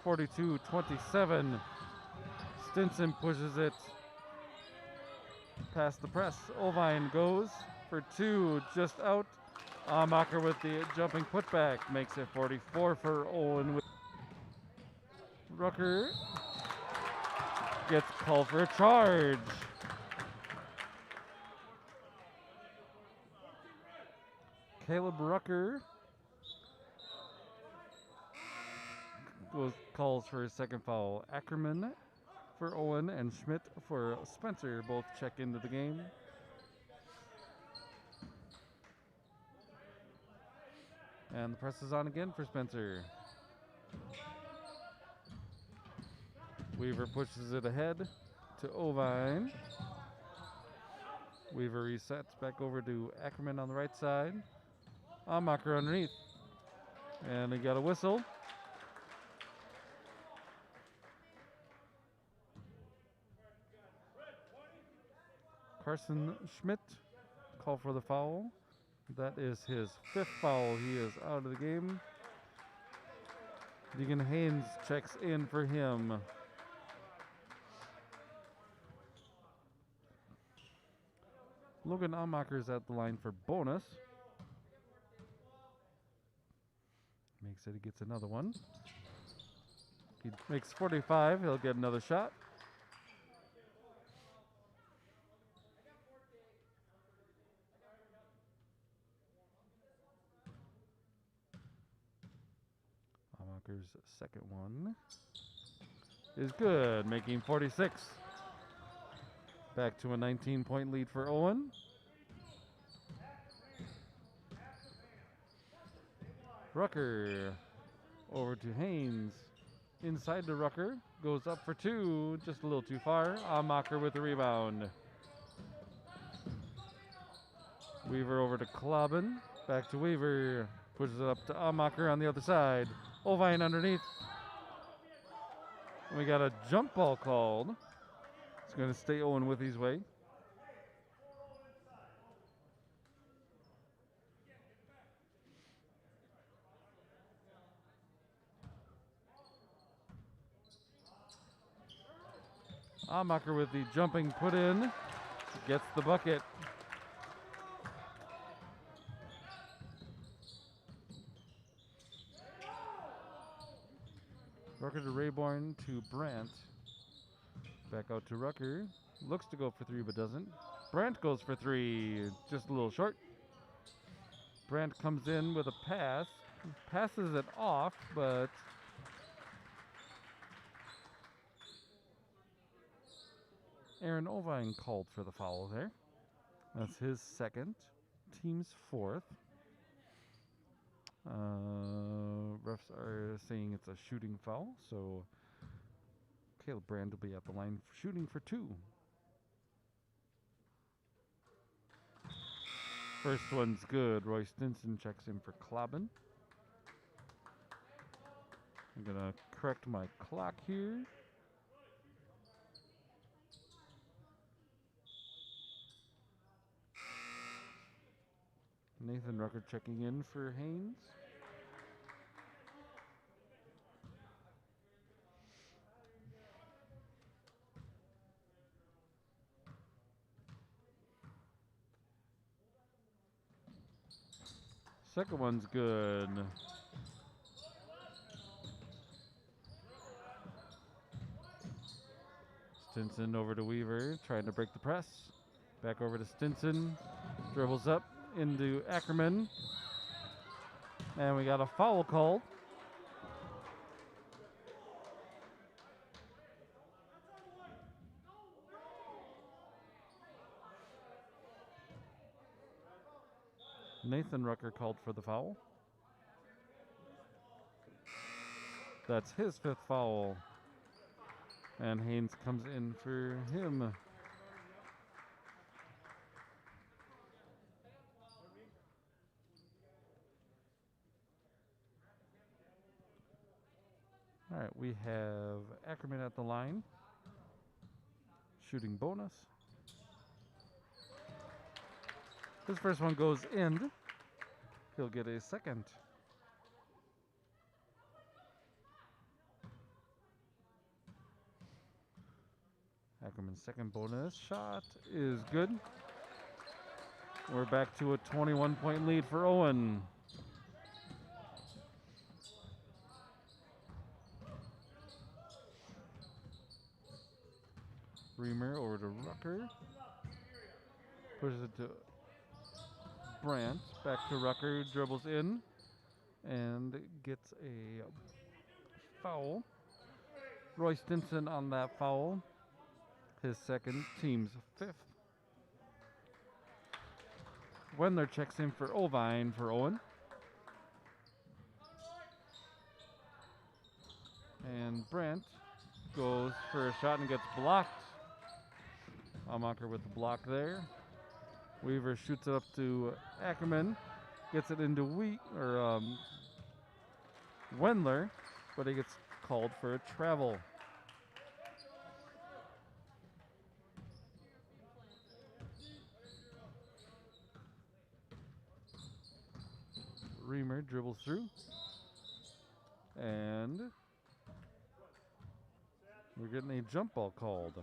42-27. Stinson pushes it past the press. Ovine goes for two, just out. Amacher with the jumping putback makes it 44 for Owen. Rucker gets called for a charge. Caleb Rucker calls for his second foul. Ackerman for Owen and Schmidt for Spencer both check into the game. And the press is on again for Spencer. Weaver pushes it ahead to Ovine. Weaver resets back over to Ackerman on the right side. Amacher underneath. And he got a whistle. Carson Schmidt call for the foul. That is his fifth foul. He is out of the game. Deegan Haynes checks in for him. Logan Amacher is at the line for bonus. Makes it, he gets another one. He makes 45, he'll get another shot. Amacher's second one is good, making 46. Back to a 19-point lead for Owen. Rucker over to Haynes. Inside to Rucker. Goes up for two. Just a little too far. Amacher with the rebound. Weaver over to Klobbin. Back to Weaver. Pushes it up to Amacher on the other side. Ovine underneath. And we got a jump ball called. It's going to stay Owen-Withee's way. Amacher with the jumping put in. Gets the bucket. Rucker to Rayborn to Brandt. Back out to Rucker. Looks to go for three but doesn't. Brandt goes for three. Just a little short. Brandt comes in with a pass. Passes it off, but Aaron Ovine called for the foul there. That's his second. Team's fourth. Refs are saying it's a shooting foul, so Caleb Brand will be at the line shooting for two. First one's good. Roy Stinson checks in for Klobbin. I'm going to correct my clock here. Nathan Rucker checking in for Haynes. Second one's good. Stinson over to Weaver, trying to break the press. Back over to Stinson. Dribbles up into Ackerman. And we got a foul called. Nathan Rucker called for the foul. That's his fifth foul. And Haynes comes in for him. All right, we have Ackerman at the line. Shooting bonus. His first one goes in. He'll get a second. Ackerman's second bonus shot is good. We're back to a 21-point lead for Owen. Reamer over to Rucker. Pushes it to Brandt. Back to Rucker. Dribbles in. And gets a foul. Roy Stinson on that foul. His second, team's fifth. Wendler checks in for Ovine for Owen. And Brandt goes for a shot and gets blocked. Amacher with the block there. Weaver shoots it up to Ackerman. Gets it into Wendler, but he gets called for a travel. Reamer dribbles through. And we're getting a jump ball called.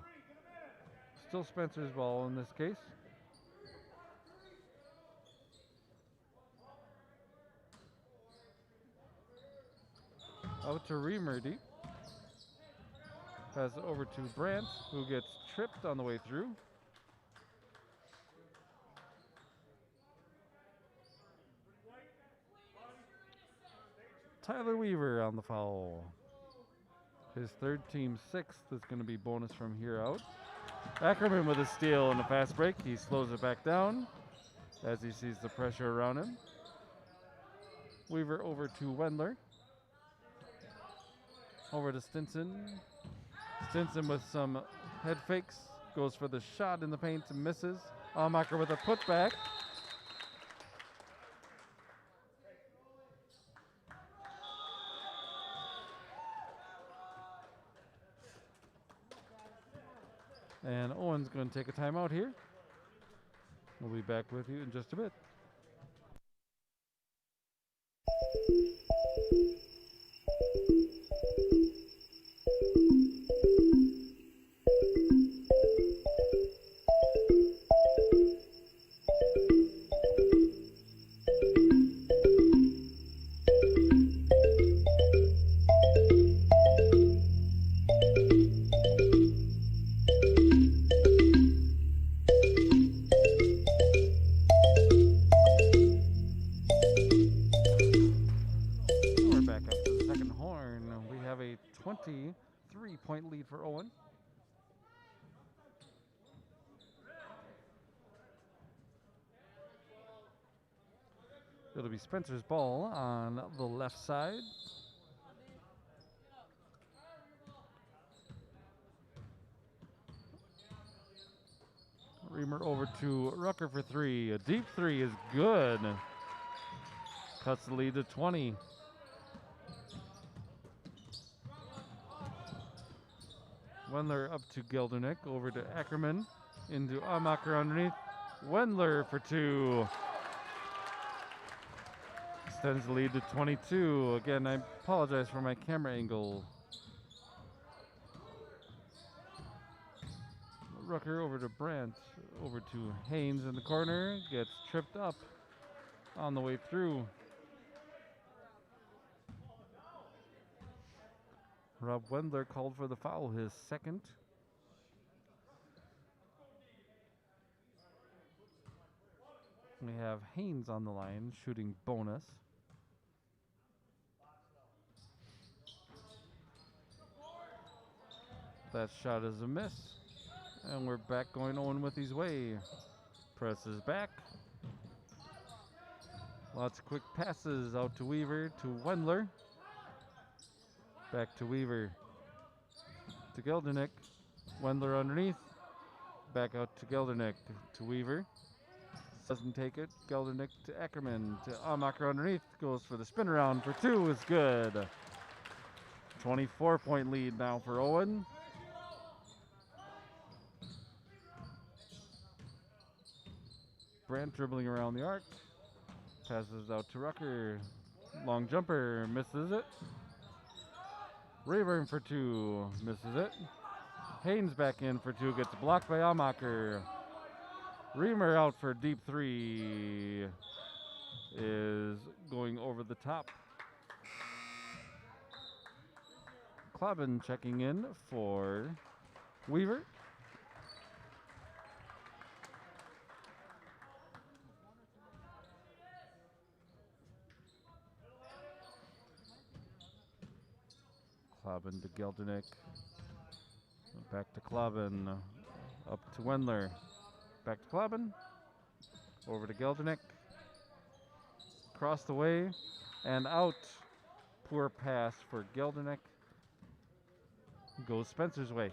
Still Spencer's ball in this case. Out to Reamer deep. Pass it over to Brandt, who gets tripped on the way through. Tyler Weaver on the foul. His third, team sixth, is going to be bonus from here out. Ackerman with a steal and a fast break. He slows it back down as he sees the pressure around him. Weaver over to Wendler. Over to Stinson. Stinson with some head fakes. Goes for the shot in the paint and misses. Amacher with a putback. And Owen's going to take a timeout here. We'll be back with you in just a bit. We're back up to the second horn. We have a 23-point lead for Owen. It'll be Spencer's ball on the left side. Reamer over to Rucker for three. A deep three is good. Cuts the lead to 20. Wendler up to Geldernick. Over to Ackerman. Into Amacher underneath. Wendler for two. Extends the lead to 22. Again, I apologize for my camera angle. Rucker over to Brandt. Over to Haynes in the corner. Gets tripped up on the way through. Rob Wendler called for the foul, his second. We have Haynes on the line, shooting bonus. That shot is a miss. And we're back going Owen-Withee's way. Presses back. Lots of quick passes out to Weaver, to Wendler. Back to Weaver. To Geldernick. Wendler underneath. Back out to Geldernick. To Weaver. Doesn't take it. Geldernick to Ackerman. To Amacher underneath. Goes for the spin around for two. Is good. 24-point lead now for Owen. Brandt dribbling around the arc. Passes out to Rucker. Long jumper, misses it. Rayburn for two, misses it. Haynes back in for two, gets blocked by Amacher. Reamer out for deep three, is going over the top. Klobin checking in for Weaver. Klobin to Geldernick. Back to Klobin. Up to Wendler. Back to Klobin. Over to Geldernick. Across the way and out. Poor pass for Geldernick. Goes Spencer's way.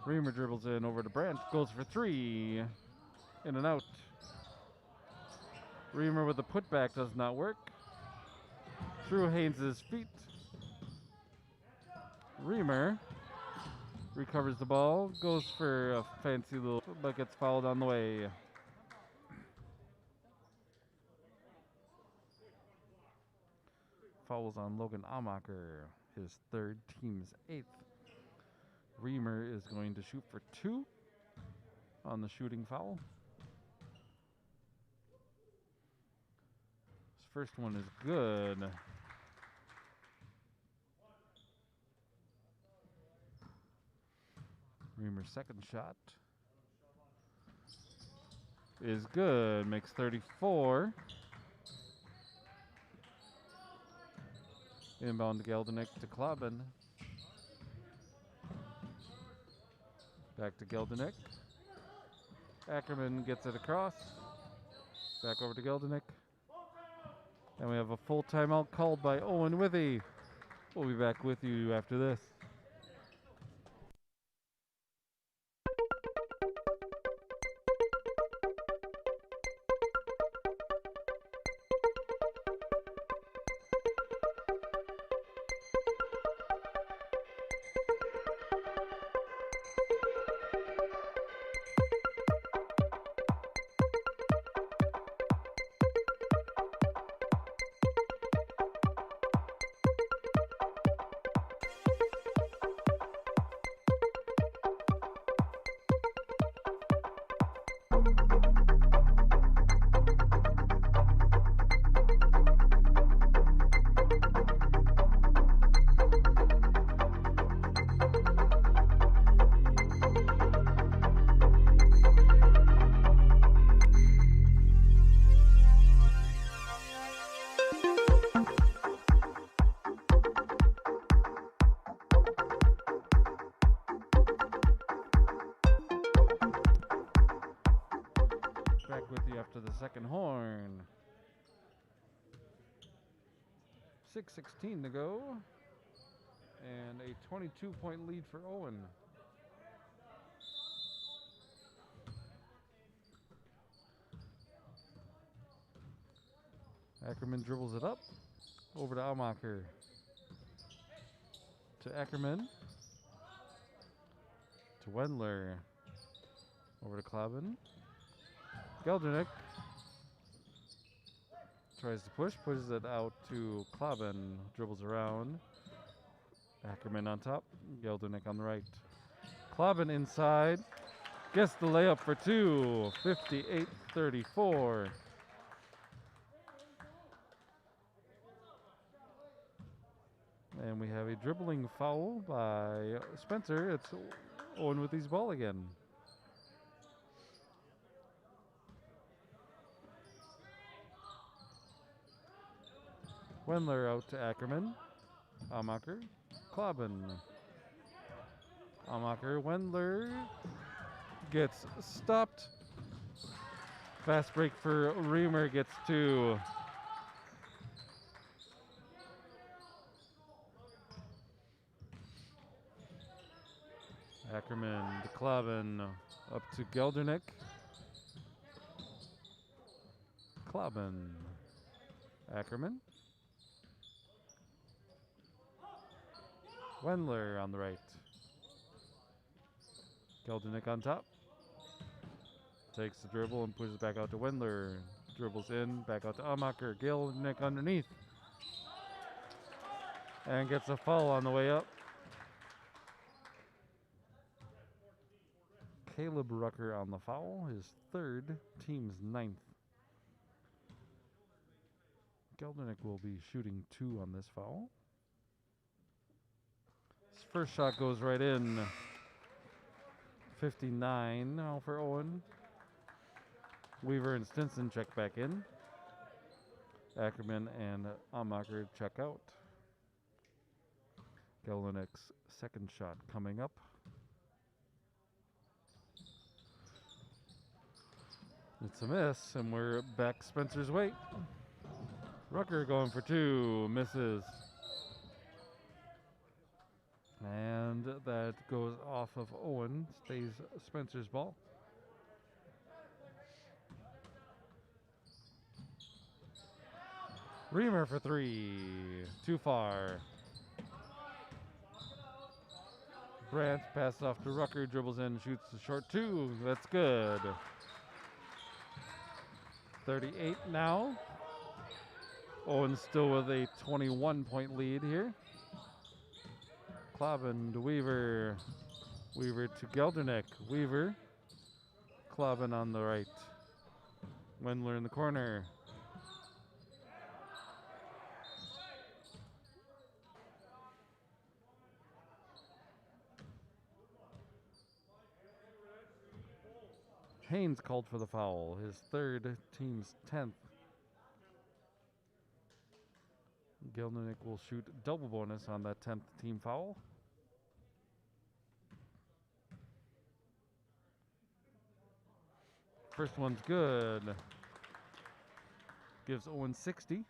Reamer dribbles in over to Brandt. Goes for three. In and out. Reamer with the putback does not work. Through Haynes' feet. Reamer recovers the ball. Goes for a fancy little, but gets fouled on the way. Fouls on Logan Amacher. His third, team's eighth. Reamer is going to shoot for two on the shooting foul. His first one is good. Reamer's second shot is good. Makes 34. Inbound to Geldernick to Klobin. Back to Geldernick. Ackerman gets it across. Back over to Geldernick. And we have a full timeout called by Owen-Withee. We'll be back with you after this. Back with you after the second horn. 6:16 to go. And a 22-point lead for Owen. Ackerman dribbles it up. Over to Amacher. To Ackerman. To Wendler. Over to Klobin. Geldernick tries to push, pushes it out to Klobin, dribbles around. Ackerman on top, Geldernick on the right. Klobin inside, gets the layup for two, 58-34. And we have a dribbling foul by Spencer. It's Owen-Withee's ball again. Wendler out to Ackerman. Amacher. Klobin. Amacher. Wendler gets stopped. Fast break for Reamer, gets two. Ackerman to Klaben, up to Geldernick. Klaben, Ackerman. Wendler on the right. Geldernick on top. Takes the dribble and pushes it back out to Wendler. Dribbles in, back out to Amacher. Geldernick underneath. And gets a foul on the way up. Caleb Rucker on the foul, his third, team's 9th. Geldernick will be shooting 2 on this foul. His first shot goes right in. 59 now for Owen. Weaver and Stinson check back in. Ackerman and Amacher check out. Geldernick's second shot coming up. It's a miss, and we're back Spencer's way. Rucker going for 2, misses. And that goes off of Owen, stays Spencer's ball. Reamer for 3, too far. Brandt passes off to Rucker, dribbles in, shoots the short 2, that's good. 38 now. Owen still with a 21-point lead here. Klaben to Weaver. Weaver to Geldernick. Weaver. Klaben on the right. Wendler in the corner. Haynes called for the foul, his third, team's 10th. Geldernick will shoot double bonus on that 10th team foul. First one's good. Gives Owen 60.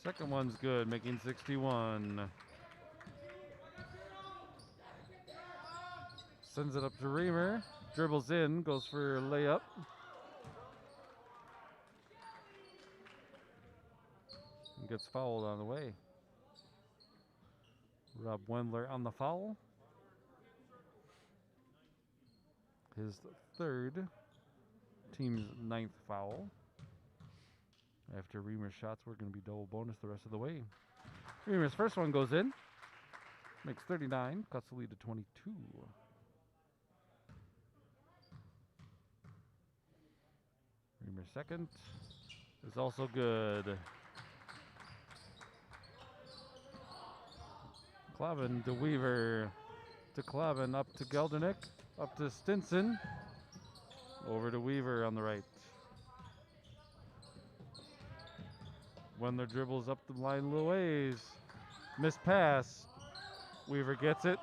Second one's good, making 61. Sends it up to Reamer. Dribbles in, goes for a layup. And gets fouled on the way. Rob Wendler on the foul. His third, team's 9th foul. After Reamer's shots, we're going to be double bonus the rest of the way. Reamer's first one goes in. Makes 39, cuts the lead to 22. Reamer's second is also good. Klaben to Weaver, to Klaben, up to Geldernick, up to Stinson, over to Weaver on the right. Wendler dribbles up the line a little ways. Missed pass. Weaver gets it,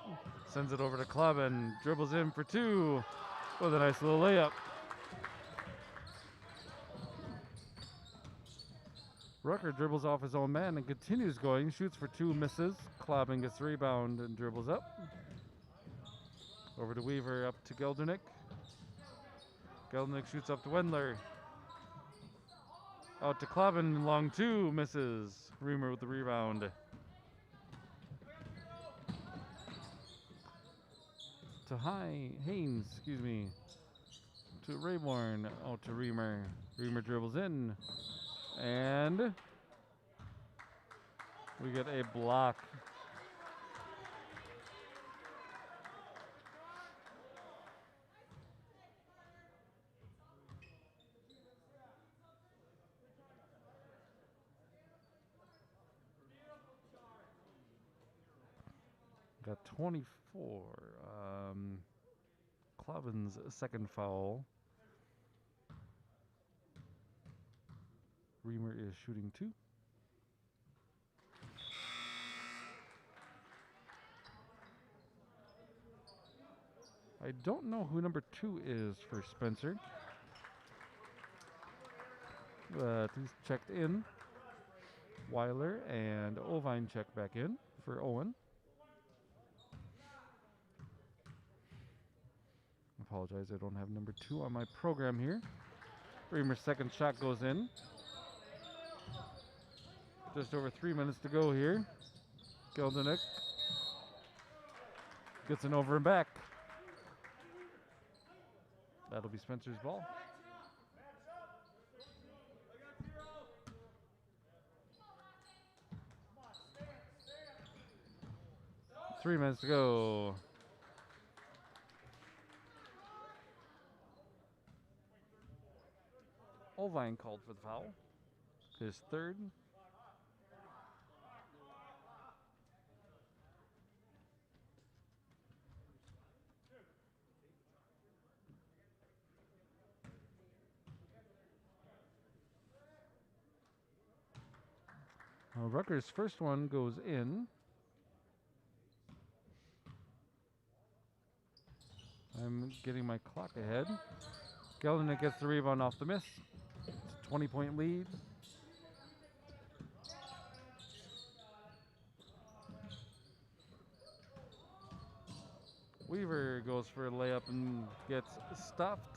sends it over to Klaben, dribbles in for 2 with a nice little layup. Rucker dribbles off his own man and continues going, shoots for 2, misses. Klaben gets the rebound and dribbles up. Over to Weaver, up to Geldernick. Geldernick shoots up to Wendler. Out to Klaben, long 2, misses. Reamer with the rebound. To Haynes, to Rayborn, out to Reamer. Reamer dribbles in, and we get a block. Got 24. Klaben's second foul. Reamer is shooting 2. I don't know who number 2 is for Spencer. He's checked in. Weiler and Ovine check back in for Owen. Apologize, I don't have number 2 on my program here. Reamer's second shot goes in. Just over 3 minutes to go here. Geldenek gets an over and back. That'll be Spencer's ball. Three minutes to go. Ovine called for the foul. His third. Rutgers' first one goes in. I'm getting my clock ahead. Geldenek gets the rebound off the miss. It's a 20-point lead. Weaver goes for a layup and gets stopped.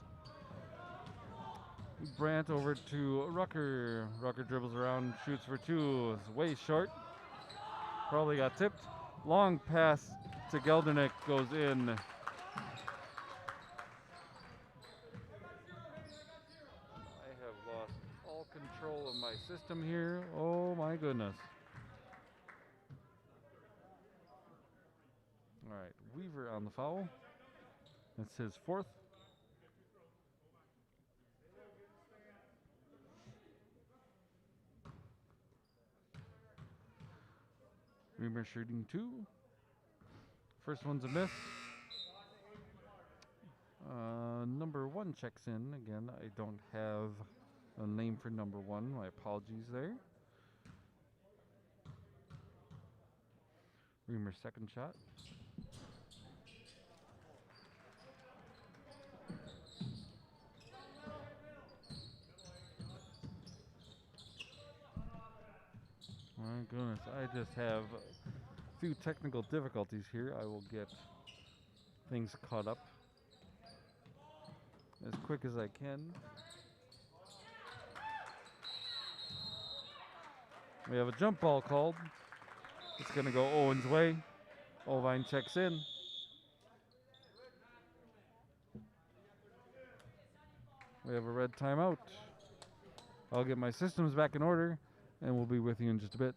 Brandt over to Rucker. Rucker dribbles around, shoots for 2. It's way short. Probably got tipped. Long pass to Geldenek goes in. I have lost all control of my system here. Oh my goodness. All right, Weaver on the foul. That's his 4th. Reamer shooting 2. First one's a miss. Number 1 checks in. Again, I don't have a name for number 1. My apologies there. Reamer's second shot. My goodness, I just have a few technical difficulties here. I will get things caught up as quick as I can. We have a jump ball called. It's going to go Owen's way. Ovine checks in. We have a red timeout. I'll get my systems back in order, and we'll be with you in just a bit.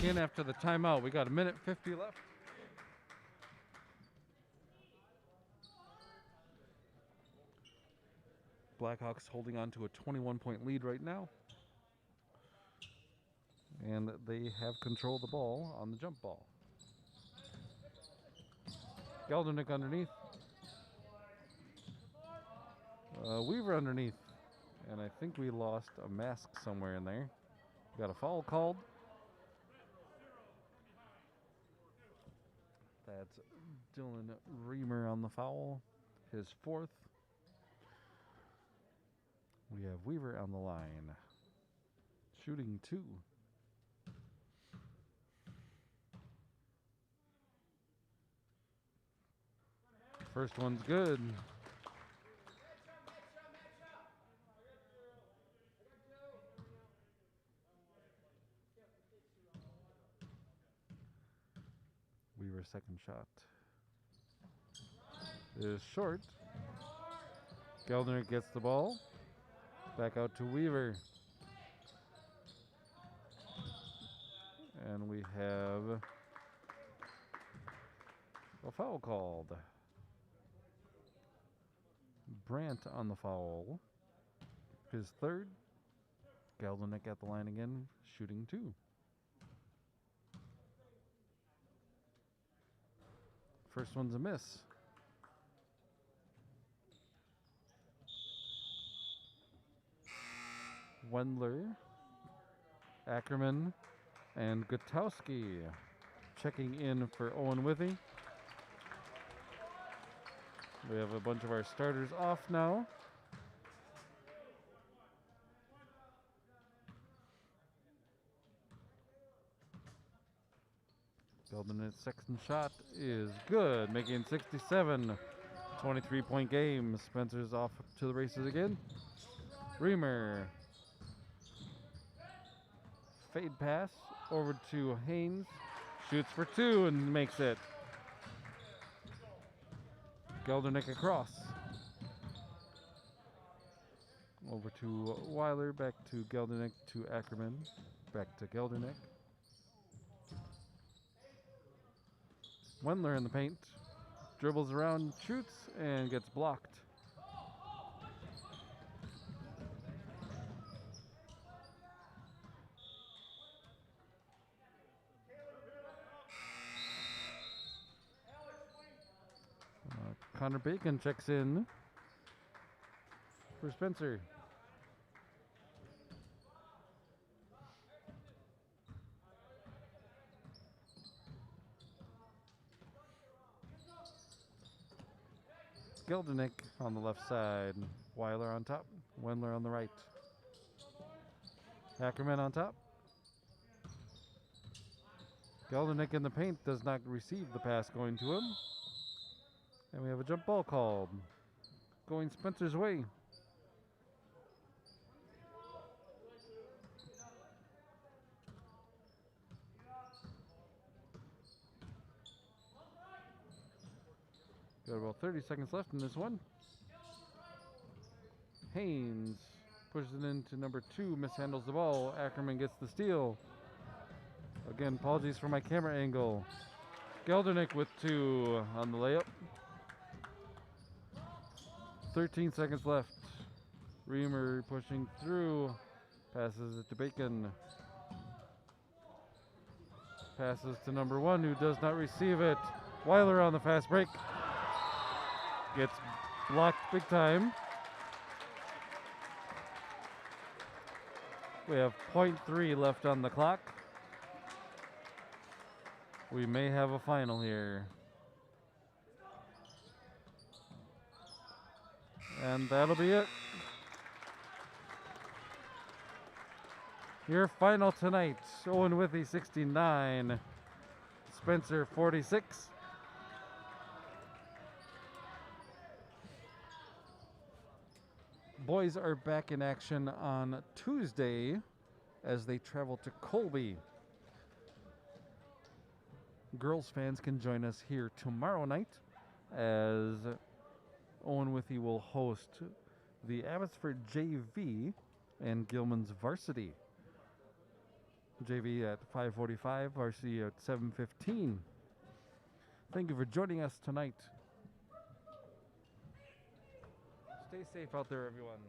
In after the timeout. We got a minute 50 left. Blackhawks holding on to a 21-point lead right now. And they have control of the ball on the jump ball. Geldenek underneath. Weaver underneath. And I think we lost a mask somewhere in there. Got a foul called. That's Dylan Reamer on the foul, his 4th. We have Weaver on the line, shooting 2. First one's good. Weaver's second shot is short. Geldner gets the ball. Back out to Weaver. And we have a foul called. Brandt on the foul. His third. Geldenek at the line again, shooting 2. First one's a miss. Wendler, Ackerman, and Gutowski checking in for Owen-Withee. We have a bunch of our starters off now. Gelden's second shot is good, making 67. 23-point game. Spencer's off to the races again. Reamer. Fade pass over to Haynes. Shoots for 2 and makes it. Geldernick across. Over to Weiler, back to Geldernick, to Ackerman, back to Geldernick. Wendler in the paint. Dribbles around, shoots, and gets blocked. Connor Bacon checks in for Spencer. Geldernick on the left side. Weiler on top. Wendler on the right. Ackerman on top. Geldernick in the paint does not receive the pass going to him. And we have a jump ball called. Going Spencer's way. Got about 30 seconds left in this one. Haynes pushes it into number 2, mishandles the ball. Ackerman gets the steal. Again, apologies for my camera angle. Geldernick with 2 on the layup. 13 seconds left. Reamer pushing through. Passes it to Bacon. Passes to number 1, who does not receive it. Weiler on the fast break. Gets blocked big time. We have 0.3 left on the clock. We may have a final here. And that'll be it. Your final tonight, Owen-Withee 69, Spencer 46. Boys are back in action on Tuesday as they travel to Colby. Girls fans can join us here tomorrow night as Owen-Withee will host the Abbotsford JV and Gilman's varsity. JV at 5:45, varsity at 7:15. Thank you for joining us tonight. Stay safe out there, everyone.